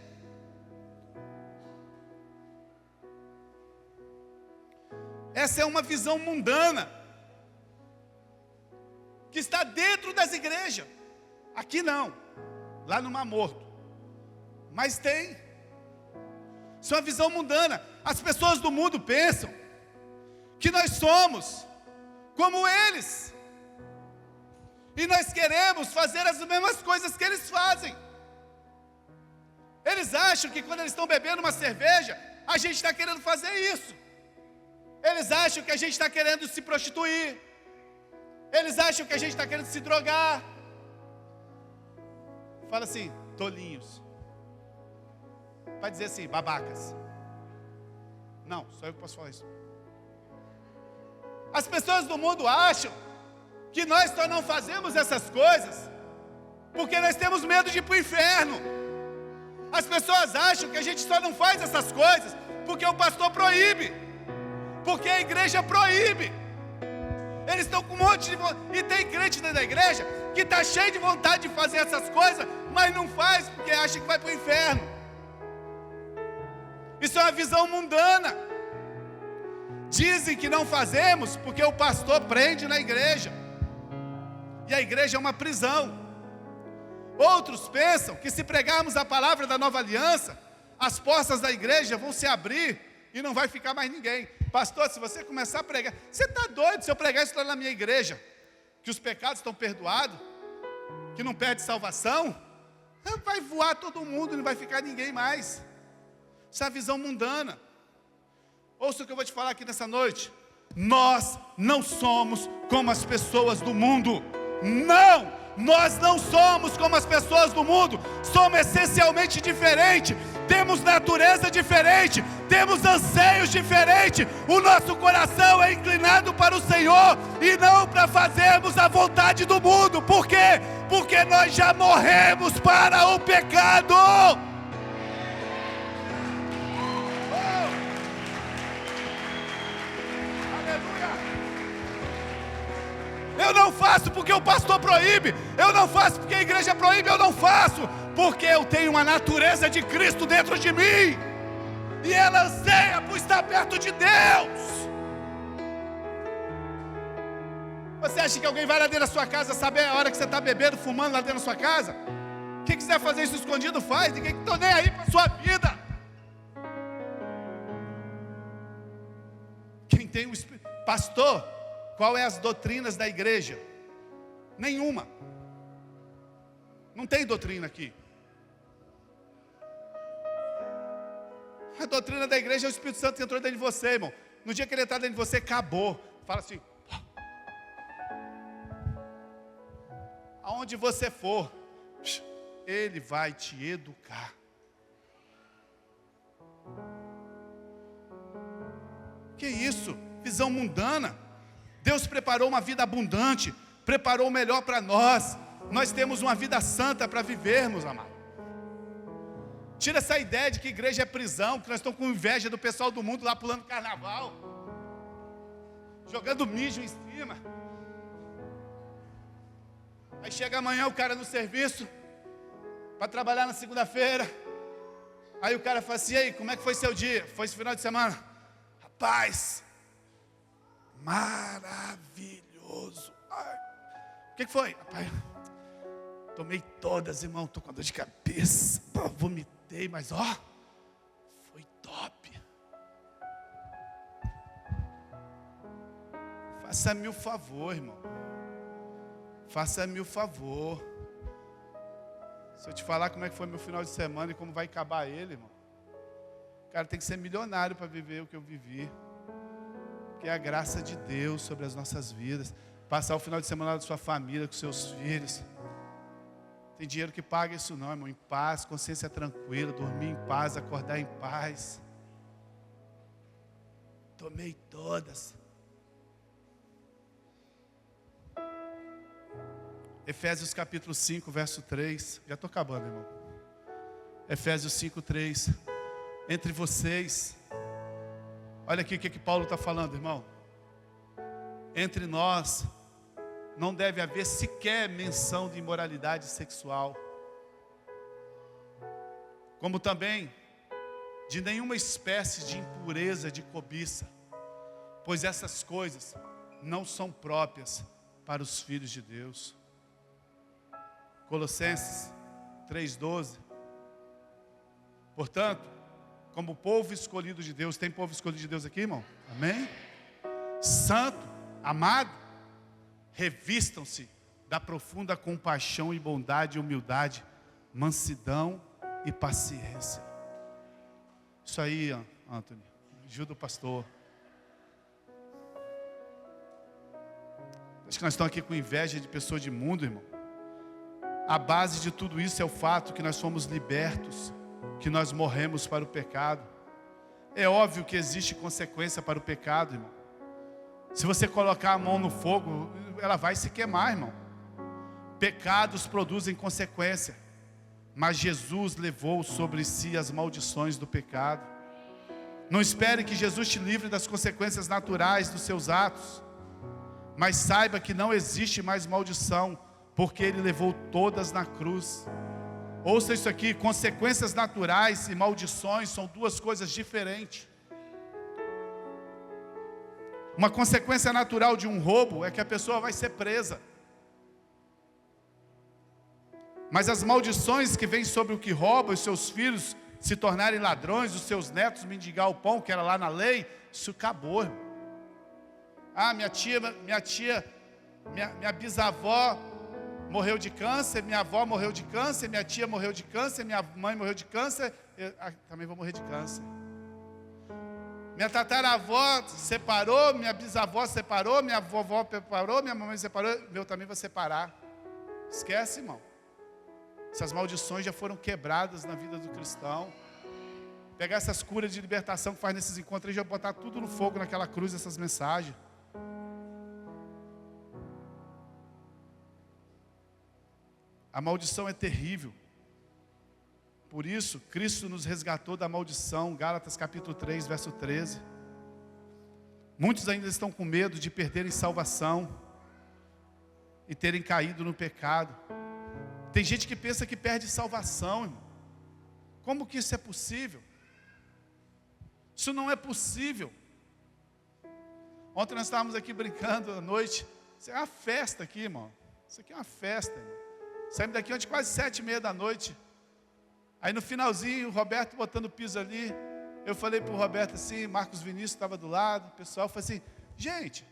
Essa é uma visão mundana, que está dentro das igrejas. Aqui não, lá no Mar Morto. Mas tem. Isso é uma visão mundana. As pessoas do mundo pensam que nós somos como eles. E nós queremos fazer as mesmas coisas que eles fazem. Eles acham que quando eles estão bebendo uma cerveja, a gente está querendo fazer isso. Eles acham que a gente está querendo se prostituir. Eles acham que a gente está querendo se drogar. Fala assim: tolinhos. Vai dizer assim: babacas. Não, só eu que posso falar isso. As pessoas do mundo acham que nós só não fazemos essas coisas porque nós temos medo de ir para o inferno. As pessoas acham que a gente só não faz essas coisas porque o pastor proíbe, porque a igreja proíbe. Eles estão com um monte de vontade. E tem crente dentro da igreja que está cheio de vontade de fazer essas coisas, mas não faz porque acha que vai para o inferno. Isso é uma visão mundana. Dizem que não fazemos porque o pastor prende na igreja, e a igreja é uma prisão. Outros pensam que se pregarmos a palavra da nova aliança, as portas da igreja vão se abrir e não vai ficar mais ninguém. Pastor, se você começar a pregar, você está doido se eu pregar isso lá na minha igreja, que os pecados estão perdoados, que não perde salvação? Vai voar todo mundo, não vai ficar ninguém mais. Essa é a visão mundana. Ouça o que eu vou te falar aqui nessa noite. Nós não somos como as pessoas do mundo. Não! Nós não somos como as pessoas do mundo. Somos essencialmente diferentes. Temos natureza diferente. Temos anseios diferentes. O nosso coração é inclinado para o Senhor e não para fazermos a vontade do mundo. Por quê? Porque nós já morremos para o pecado. Eu não faço porque o pastor proíbe, eu não faço porque a igreja proíbe, eu não faço porque eu tenho uma natureza de Cristo dentro de mim, e ela anseia por estar perto de Deus. Você acha que alguém vai lá dentro da sua casa saber a hora que você está bebendo, fumando lá dentro da sua casa? Quem quiser fazer isso escondido faz, ninguém está nem aí para a sua vida. Quem tem o Espírito, pastor, qual é as doutrinas da igreja? Nenhuma. Não tem doutrina aqui. A doutrina da igreja é o Espírito Santo que entrou dentro de você, irmão. No dia que ele entrar dentro de você, acabou. Fala assim: aonde você for, ele vai te educar. Que isso? Visão mundana. Deus preparou uma vida abundante, preparou o melhor para nós. Nós temos uma vida santa para vivermos, amado. Tira essa ideia de que igreja é prisão, que nós estamos com inveja do pessoal do mundo lá pulando carnaval, jogando mijo em cima. Aí chega amanhã o cara no serviço, para trabalhar na segunda-feira. Aí o cara fala assim: e aí, como é que foi seu dia? Foi esse final de semana? Rapaz, maravilhoso. Ai, o que foi? Rapaz, tomei todas, irmão. Estou com a dor de cabeça. Vomitei, mas ó, foi top. Faça-me o favor, irmão. Faça-me o favor. Se eu te falar como é que foi meu final de semana e como vai acabar ele, irmão, cara, tem que ser milionário para viver o que eu vivi. Que é a graça de Deus sobre as nossas vidas. Passar o final de semana lá da sua família, com seus filhos. Tem dinheiro que paga isso não, irmão. Em paz, consciência tranquila, dormir em paz, acordar em paz. Tomei todas. Efésios capítulo 5, verso 3. Já estou acabando, irmão. Efésios 5, 3. Entre vocês, olha aqui o que Paulo está falando, irmão. Entre nós não deve haver sequer menção de imoralidade sexual, como também de nenhuma espécie de impureza, de cobiça, pois essas coisas não são próprias para os filhos de Deus. Colossenses 3,12. Portanto, como povo escolhido de Deus, tem povo escolhido de Deus aqui, irmão? Amém? Santo, amado, revistam-se da profunda compaixão e bondade, humildade, mansidão e paciência. Isso aí, Anthony, ajuda o pastor. Acho que nós estamos aqui com inveja de pessoas de mundo, irmão. A base de tudo isso é o fato que nós fomos libertos, que nós morremos para o pecado. É óbvio que existe consequência para o pecado, irmão. Se você colocar a mão no fogo, ela vai se queimar, irmão. Pecados produzem consequência, mas Jesus levou sobre si as maldições do pecado. Não espere que Jesus te livre das consequências naturais dos seus atos, mas saiba que não existe mais maldição, porque Ele levou todas na cruz. Ouça isso aqui: consequências naturais e maldições são duas coisas diferentes. Uma consequência natural de um roubo é que a pessoa vai ser presa. Mas as maldições que vêm sobre o que rouba, os seus filhos se tornarem ladrões, os seus netos mendigar o pão, que era lá na lei, isso acabou, irmão. Ah, minha bisavó morreu de câncer, minha avó morreu de câncer, minha tia morreu de câncer, minha mãe morreu de câncer, eu também vou morrer de câncer. Minha tataravó separou, minha bisavó separou, minha vovó separou, minha mamãe separou, eu também vou separar. Esquece, irmão. Essas maldições já foram quebradas na vida do cristão. Pegar essas curas de libertação que faz nesses encontros e já botar tudo no fogo naquela cruz, essas mensagens. A maldição é terrível. Por isso, Cristo nos resgatou da maldição. Gálatas capítulo 3, verso 13. Muitos ainda estão com medo de perderem salvação e terem caído no pecado. Tem gente que pensa que perde salvação, irmão. Como que isso é possível? Isso não é possível. Ontem nós estávamos aqui brincando à noite. Isso é uma festa aqui, irmão. Isso aqui é uma festa, irmão. Saímos daqui ontem quase 7h30 da noite. Aí no finalzinho, o Roberto botando o piso ali. Eu falei para o Roberto assim, Marcos Vinícius estava do lado. O pessoal falou assim: gente,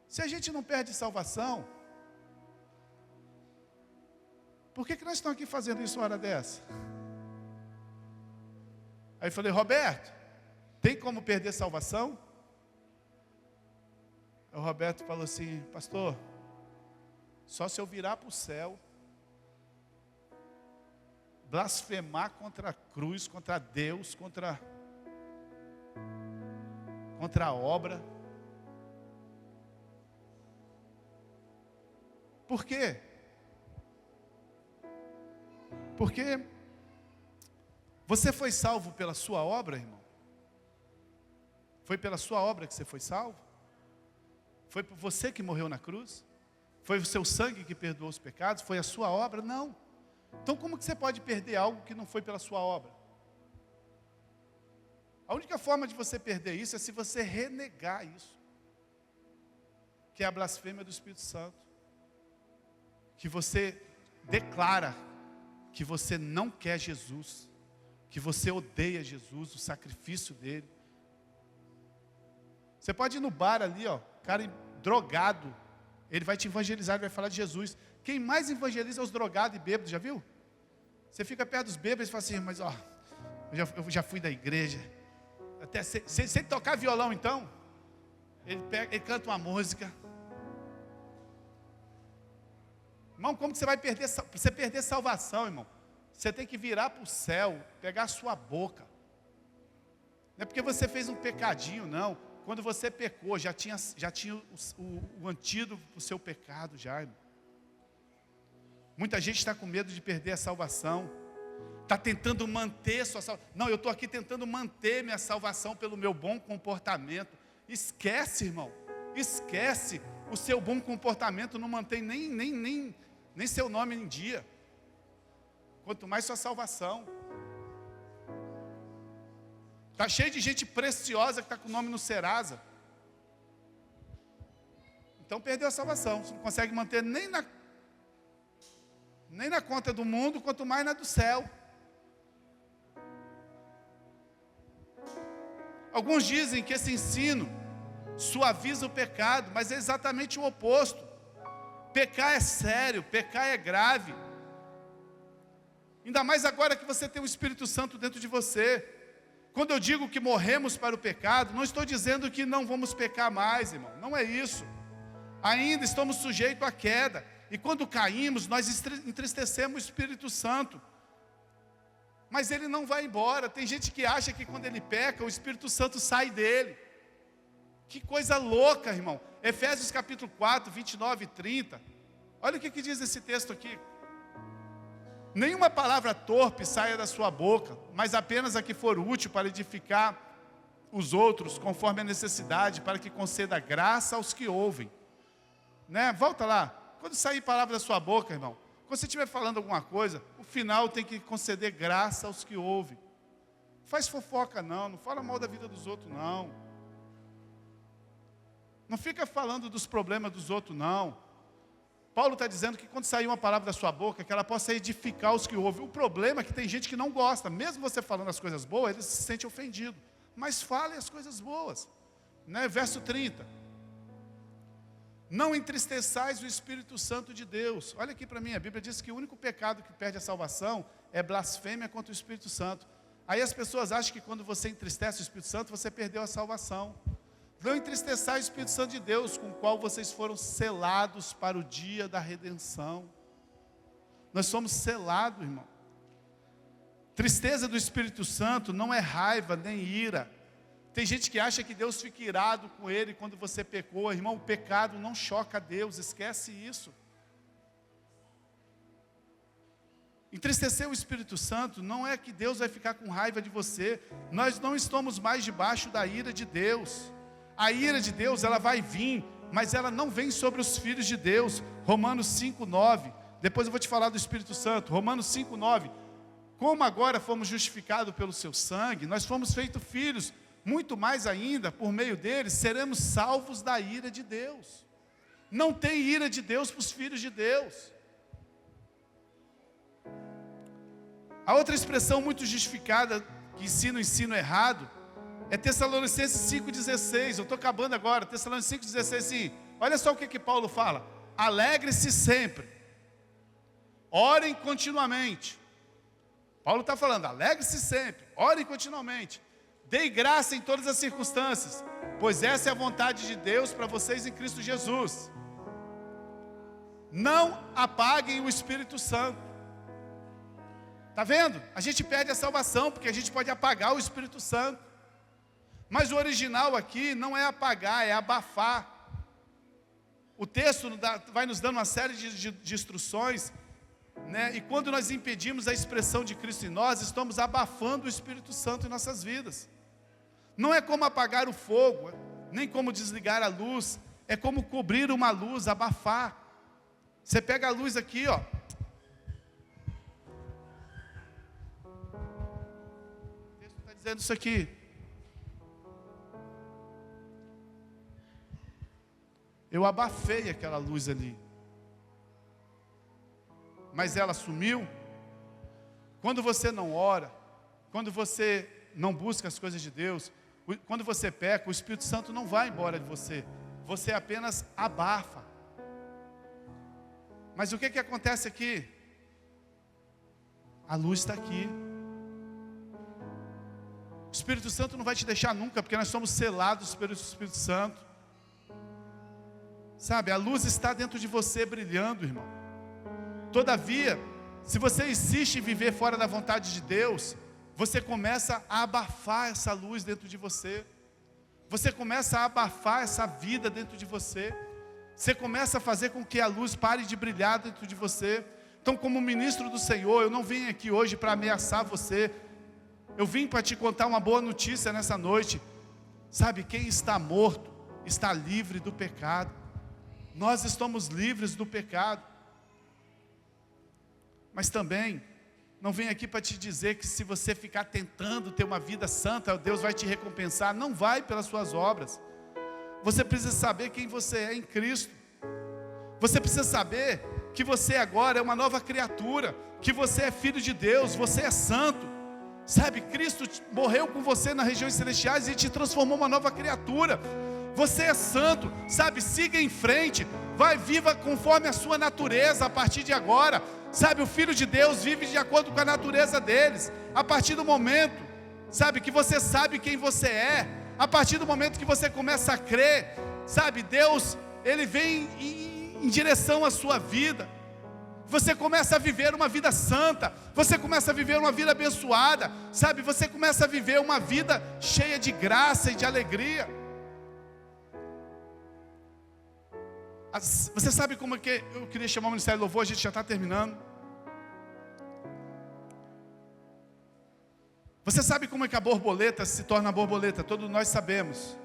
se a gente não perde salvação, por que nós estamos aqui fazendo isso uma hora dessa? Aí eu falei: Roberto, tem como perder salvação? Aí o Roberto falou assim: pastor, só se eu virar para o céu, blasfemar contra a cruz, contra Deus, contra a obra. Por quê? Porque você foi salvo pela sua obra, irmão? Foi pela sua obra que você foi salvo? Foi por você que morreu na cruz? Foi o seu sangue que perdoou os pecados? Foi a sua obra? Não. Então como que você pode perder algo que não foi pela sua obra? A única forma de você perder isso é se você renegar isso, que é a blasfêmia do Espírito Santo. Que você declara que você não quer Jesus, que você odeia Jesus, o sacrifício dele. Você pode ir no bar ali, ó, cara drogado, ele vai te evangelizar, ele vai falar de Jesus. Quem mais evangeliza é os drogados e bêbados, já viu? Você fica perto dos bêbados e fala assim: mas ó, eu já fui da igreja. Até se ele tocar violão então, ele canta uma música. Irmão, como que você vai perder? Você perder salvação, irmão, você tem que virar para o céu, pegar a sua boca. Não é porque você fez um pecadinho, não. Quando você pecou, já tinha o antídoto para o seu pecado já, irmão. Muita gente está com medo de perder a salvação. Está tentando manter sua salvação. Não, eu estou aqui tentando manter minha salvação pelo meu bom comportamento. Esquece, irmão. Esquece. O seu bom comportamento não mantém nem seu nome em dia. Quanto mais sua salvação. Está cheio de gente preciosa que está com o nome no Serasa. Então perdeu a salvação. Você não consegue manter nem na conta do mundo, quanto mais na do céu. Alguns dizem que esse ensino suaviza o pecado, mas é exatamente o oposto. Pecar é sério, pecar é grave. Ainda mais agora que você tem o Espírito Santo dentro de você. Quando eu digo que morremos para o pecado, não estou dizendo que não vamos pecar mais, irmão. Não é isso. Ainda estamos sujeitos à queda. E quando caímos, nós entristecemos o Espírito Santo. Mas ele não vai embora. Tem gente que acha que quando ele peca, o Espírito Santo sai dele. Que coisa louca, irmão. Efésios capítulo 4, 29 e 30. Olha o que diz esse texto aqui. Nenhuma palavra torpe saia da sua boca, mas apenas a que for útil para edificar os outros, conforme a necessidade, para que conceda graça aos que ouvem. Né? Volta lá. Quando sair palavra da sua boca, irmão, Quando você estiver falando alguma coisa, o final tem que conceder graça aos que ouvem. Não faz fofoca não fala mal da vida dos outros não. Não fica falando dos problemas dos outros não. Paulo está dizendo que quando sair uma palavra da sua boca, que ela possa edificar os que ouvem. O problema é que tem gente que não gosta. Mesmo você falando as coisas boas, ele se sente ofendido. Mas fale as coisas boas. Né? Verso 30. Não entristeçais o Espírito Santo de Deus. Olha aqui para mim, a Bíblia diz que o único pecado que perde a salvação é blasfêmia contra o Espírito Santo. Aí as pessoas acham que quando você entristece o Espírito Santo, você perdeu a salvação. Não entristeçais o Espírito Santo de Deus, com o qual vocês foram selados para o dia da redenção. Nós somos selados, irmão. Tristeza do Espírito Santo não é raiva nem ira. Tem gente que acha que Deus fica irado com ele quando você pecou. Irmão, o pecado não choca a Deus, esquece isso. Entristecer o Espírito Santo não é que Deus vai ficar com raiva de você. Nós não estamos mais debaixo da ira de Deus. A ira de Deus, ela vai vir, mas ela não vem sobre os filhos de Deus. Romanos 5:9. Depois eu vou te falar do Espírito Santo. Romanos 5:9. Como agora fomos justificados pelo seu sangue, nós fomos feitos filhos. Muito mais ainda, por meio deles, seremos salvos da ira de Deus. Não tem ira de Deus para os filhos de Deus. A outra expressão muito justificada, que ensina o ensino errado, é Tessalonicenses 5,16. Eu estou acabando agora. Tessalonicenses 5,16, sim. Olha só o que Paulo fala. Alegre-se sempre. Orem continuamente. Paulo está falando, alegre-se sempre. Orem continuamente. Dei graça em todas as circunstâncias, pois essa é a vontade de Deus para vocês em Cristo Jesus. Não apaguem o Espírito Santo. Está vendo? A gente perde a salvação, porque a gente pode apagar o Espírito Santo. Mas o original aqui não é apagar, é abafar. O texto vai nos dando uma série de instruções, né? E quando nós impedimos a expressão de Cristo em nós, estamos abafando o Espírito Santo em nossas vidas. Não é como apagar o fogo, nem como desligar a luz, é como cobrir uma luz, abafar. Você pega a luz aqui, ó. O texto está dizendo isso aqui. Eu abafei aquela luz ali. Mas ela sumiu. Quando você não ora, quando você não busca as coisas de Deus, quando você peca, o Espírito Santo não vai embora de você. Você apenas abafa. Mas o que acontece aqui? A luz está aqui. O Espírito Santo não vai te deixar nunca, porque nós somos selados pelo Espírito Santo. Sabe, a luz está dentro de você brilhando, irmão. Todavia, se você insiste em viver fora da vontade de Deus, você começa a abafar essa luz dentro de você. Você começa a abafar essa vida dentro de você. Você começa a fazer com que a luz pare de brilhar dentro de você. Então, como ministro do Senhor, eu não vim aqui hoje para ameaçar você. Eu vim para te contar uma boa notícia nessa noite. Sabe, quem está morto está livre do pecado. Nós estamos livres do pecado. Mas também, não venho aqui para te dizer que se você ficar tentando ter uma vida santa, Deus vai te recompensar. Não vai pelas suas obras. Você precisa saber quem você é em Cristo. Você precisa saber que você agora é uma nova criatura, que você é filho de Deus, você é santo. Sabe, Cristo morreu com você nas regiões celestiais e te transformou uma nova criatura. Você é santo, sabe, siga em frente, vai, viva conforme a sua natureza a partir de agora. Sabe, o Filho de Deus vive de acordo com a natureza deles. A partir do momento, sabe, que você sabe quem você é, a partir do momento que você começa a crer, sabe, Deus, Ele vem em direção à sua vida. Você começa a viver uma vida santa, você começa a viver uma vida abençoada, sabe, você começa a viver uma vida cheia de graça e de alegria. Você sabe como é que eu queria chamar o Ministério do Louvor, a gente já está terminando. Você sabe como é que a borboleta se torna borboleta? Todos nós sabemos.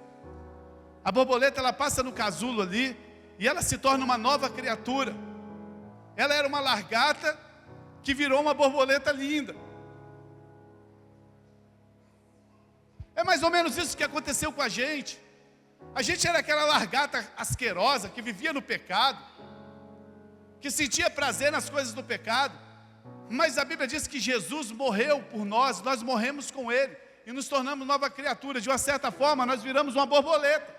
A borboleta, ela passa no casulo ali, e ela se torna uma nova criatura. ela era uma largata que virou uma borboleta linda. É mais ou menos isso que aconteceu com a gente. A gente era aquela largata asquerosa que vivia no pecado, que sentia prazer nas coisas do pecado. Mas a Bíblia diz que Jesus morreu por nós, nós morremos com Ele e nos tornamos nova criatura. De uma certa forma, nós viramos uma borboleta.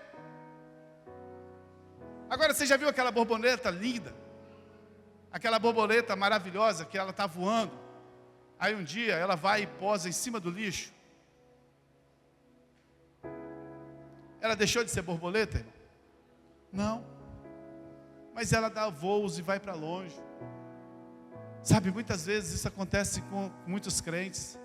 Agora, você já viu aquela borboleta linda? Aquela borboleta maravilhosa que ela está voando. Aí um dia ela vai e posa em cima do lixo. Ela deixou de ser borboleta, irmão? Não. Mas ela dá voos e vai para longe. Sabe, muitas vezes isso acontece com muitos crentes.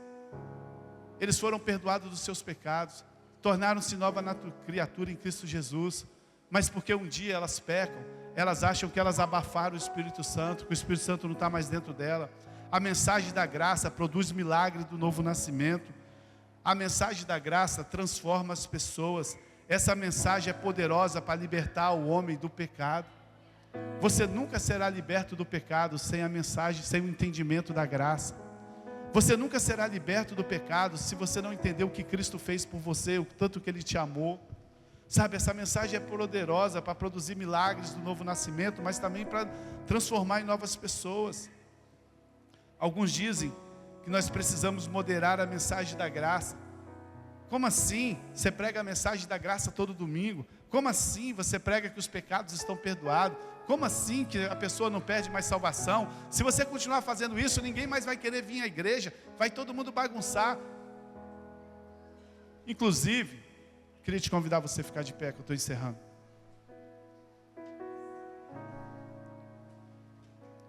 Eles foram perdoados dos seus pecados, tornaram-se nova criatura em Cristo Jesus, mas porque um dia elas pecam, elas acham que elas abafaram o Espírito Santo, que o Espírito Santo não está mais dentro dela. A mensagem da graça produz milagre do novo nascimento. A mensagem da graça transforma as pessoas. Essa mensagem é poderosa para libertar o homem do pecado. Você nunca será liberto do pecado sem a mensagem, sem o entendimento da graça. Você nunca será liberto do pecado se você não entender o que Cristo fez por você, o tanto que Ele te amou. Sabe, essa mensagem é poderosa para produzir milagres do novo nascimento, mas também para transformar em novas pessoas. Alguns dizem que nós precisamos moderar a mensagem da graça. Como assim? Você prega a mensagem da graça todo domingo? Como assim você prega que os pecados estão perdoados? Como assim que a pessoa não perde mais salvação? Se você continuar fazendo isso, ninguém mais vai querer vir à igreja, vai todo mundo bagunçar. Inclusive, queria te convidar você a ficar de pé, que eu estou encerrando.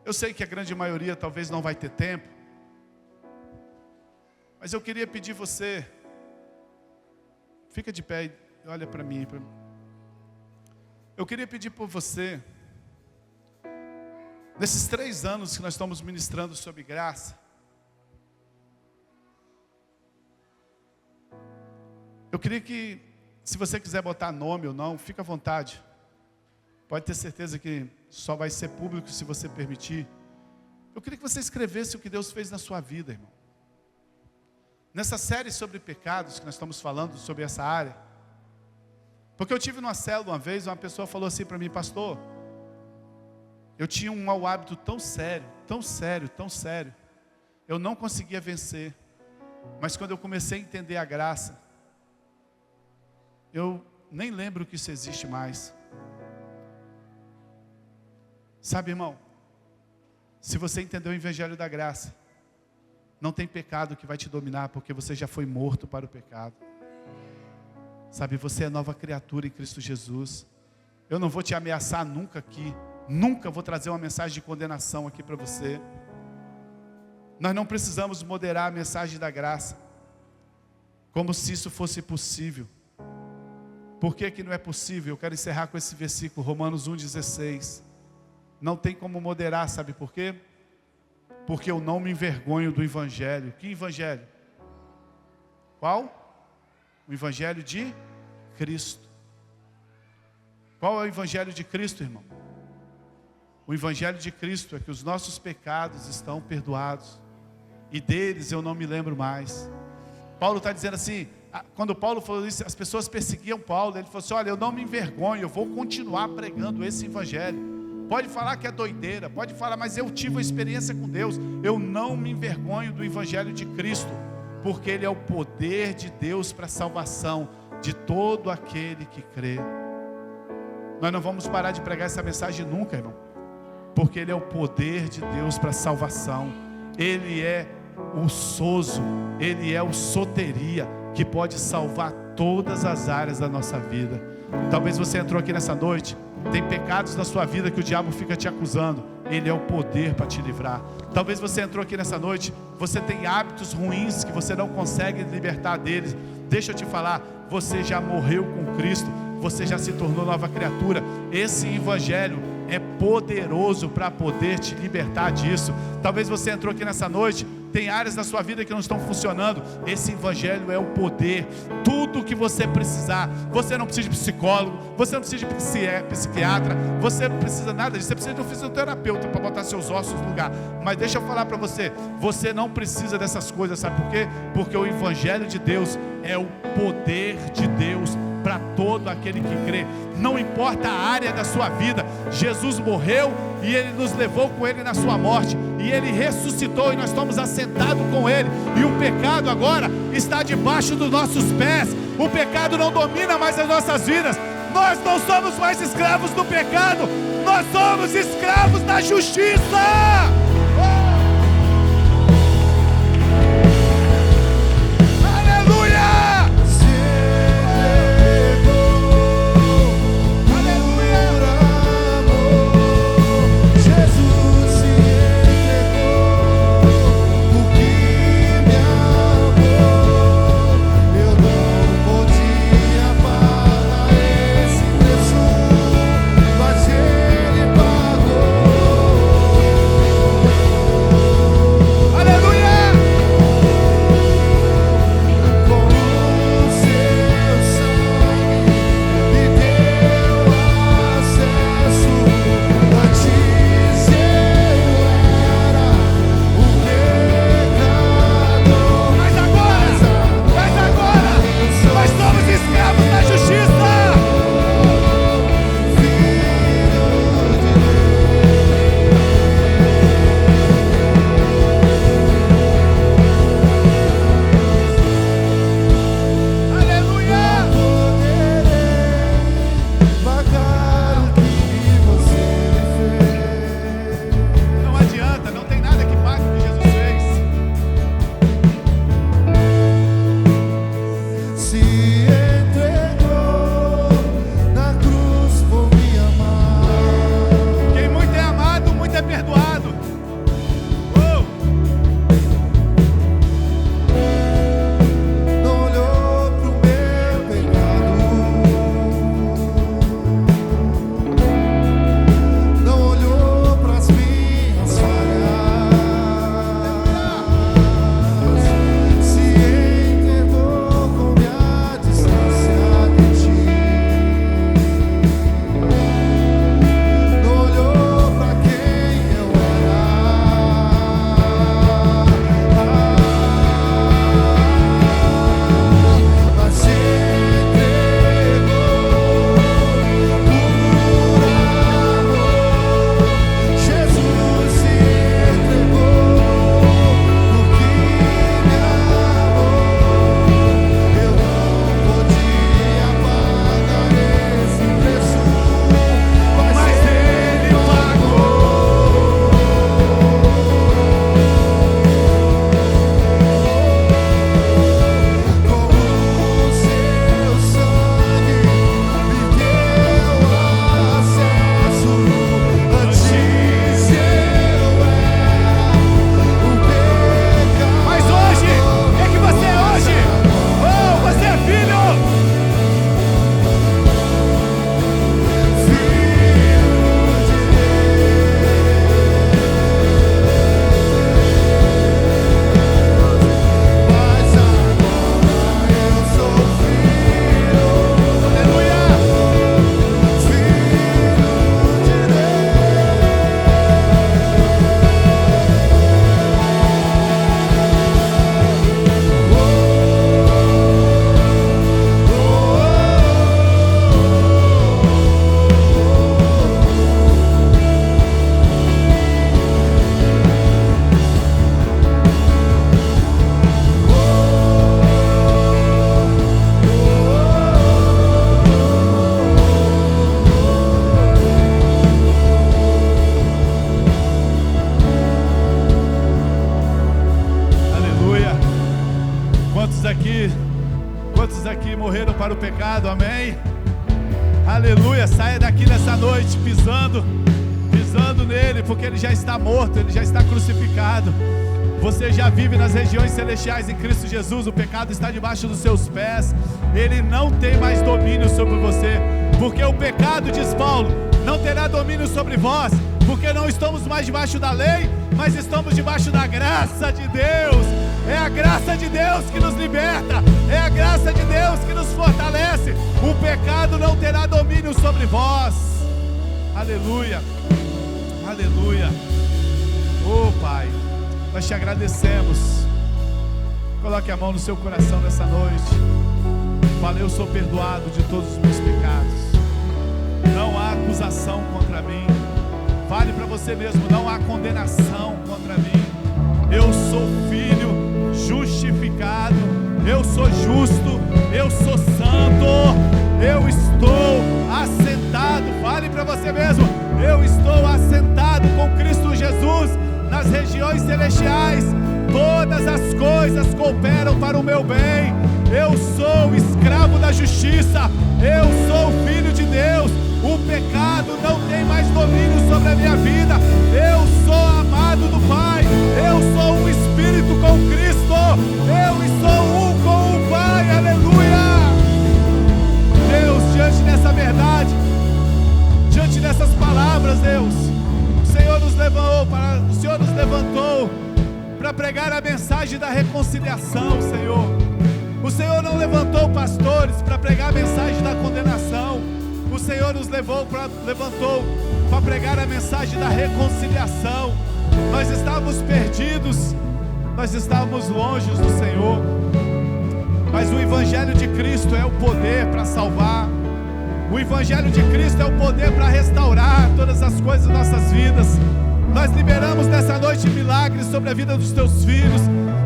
Eu sei que a grande maioria talvez não vai ter tempo, mas eu queria pedir você, fica de pé e olha para mim. Eu queria pedir por você, nesses 3 anos que nós estamos ministrando sobre graça, eu queria que, se você quiser botar nome ou não, fica à vontade. Pode ter certeza que só vai ser público se você permitir. Eu queria que você escrevesse o que Deus fez na sua vida, irmão. Nessa série sobre pecados que nós estamos falando sobre essa área. Porque eu tive numa célula uma vez, uma pessoa falou assim para mim: pastor, eu tinha um mau hábito tão sério, tão sério, tão sério. Eu não conseguia vencer. Mas quando eu comecei a entender a graça, eu nem lembro que isso existe mais. Sabe, irmão, se você entendeu o Evangelho da graça, não tem pecado que vai te dominar, porque você já foi morto para o pecado. Sabe, você é nova criatura em Cristo Jesus. Eu não vou te ameaçar nunca aqui, nunca vou trazer uma mensagem de condenação aqui para você. Nós não precisamos moderar a mensagem da graça, como se isso fosse possível. Por que que não é possível? Eu quero encerrar com esse versículo, Romanos 1,16. Não tem como moderar, sabe por quê? Porque eu não me envergonho do Evangelho. Que Evangelho? Qual? O Evangelho de Cristo. Qual é o Evangelho de Cristo, irmão? O Evangelho de Cristo é que os nossos pecados estão perdoados, e deles eu não me lembro mais. Paulo está dizendo assim, quando Paulo falou isso, as pessoas perseguiam Paulo. Ele falou assim: olha, eu não me envergonho, eu vou continuar pregando esse Evangelho. Pode falar que é doideira, pode falar, mas eu tive uma experiência com Deus. Eu não me envergonho do Evangelho de Cristo, porque Ele é o poder de Deus para a salvação de todo aquele que crê. Nós não vamos parar de pregar essa mensagem nunca, irmão, porque Ele é o poder de Deus para a salvação. Ele é o sozo, Ele é o soteria, que pode salvar todas as áreas da nossa vida. Talvez você entrou aqui nessa noite, tem pecados na sua vida que o diabo fica te acusando. Ele é o poder para te livrar. Talvez você entrou aqui nessa noite, você tem hábitos ruins que você não consegue libertar deles. Deixa eu te falar, você já morreu com Cristo, você já se tornou nova criatura. Esse Evangelho é poderoso para poder te libertar disso. Talvez você entrou aqui nessa noite, tem áreas da sua vida que não estão funcionando. Esse evangelho é o poder. Tudo que você precisar. Você não precisa de psicólogo, você não precisa de psiquiatra, você não precisa nada disso. Você precisa de um fisioterapeuta para botar seus ossos no lugar. Mas deixa eu falar para você, você não precisa dessas coisas, sabe por quê? Porque o evangelho de Deus é o poder de Deus para todo aquele que crê. Não importa a área da sua vida, Jesus morreu e Ele nos levou com Ele na sua morte, e Ele ressuscitou e nós estamos assentados com Ele, e o pecado agora está debaixo dos nossos pés. O pecado não domina mais as nossas vidas. Nós não somos mais escravos do pecado, nós somos escravos da justiça. Quantos aqui morreram para o pecado, amém? Aleluia, saia daqui nessa noite pisando nele, porque ele já está morto, ele já está crucificado. Você já vive nas regiões celestiais em Cristo Jesus. O pecado está debaixo dos seus pés. Ele não tem mais domínio sobre você, porque o pecado, diz Paulo, não terá domínio sobre vós, porque não estamos mais debaixo da lei, mas estamos debaixo da graça de Deus. É a graça de Deus que nos liberta, é a graça de Deus que nos fortalece. O pecado não terá domínio sobre vós. Aleluia, aleluia. Oh Pai, nós te agradecemos. Coloque a mão no seu coração nessa noite. Fale: eu sou perdoado de todos os meus pecados. Não há acusação contra mim. Fale para você mesmo: não há condenação contra mim. Eu sou filho justificado. Eu sou justo. Eu sou santo. Eu estou assentado. Fale para você mesmo: eu estou assentado com Cristo Jesus nas regiões celestiais. Todas as coisas cooperam para o meu bem. Eu sou escravo da justiça. Eu sou filho de Deus. O pecado não tem mais domínio sobre a minha vida. Eu sou amado do Pai. Eu sou um espírito com Cristo. Eu sou um com o Pai. Aleluia. Deus, diante dessa verdade, diante dessas palavras, Deus, o Senhor nos levantou para pregar a mensagem da reconciliação, Senhor. O Senhor não levantou pastores para pregar a mensagem da condenação. O Senhor nos levantou para pregar a mensagem da reconciliação. Nós estávamos perdidos, nós estávamos longe do Senhor, mas o Evangelho de Cristo é o poder para salvar. O Evangelho de Cristo é o poder para restaurar todas as coisas das nossas vidas. Nós liberamos nessa noite milagres sobre a vida dos teus filhos.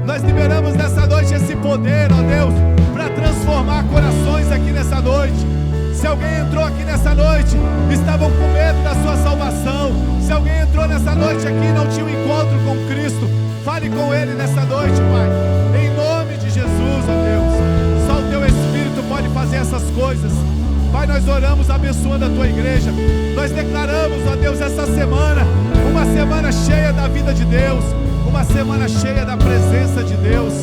Nós liberamos nessa noite esse poder, ó Deus, para transformar corações aqui nessa noite. Se alguém entrou aqui nessa noite, estavam com medo da sua salvação. Se alguém entrou nessa noite aqui e não tinha um encontro com Cristo, fale com Ele nessa noite, Pai. Em nome de Jesus, ó Deus. Só o Teu Espírito pode fazer essas coisas. Pai, nós oramos abençoando a Tua igreja. Nós declaramos, ó Deus, essa semana, uma semana cheia da vida de Deus, uma semana cheia da presença de Deus.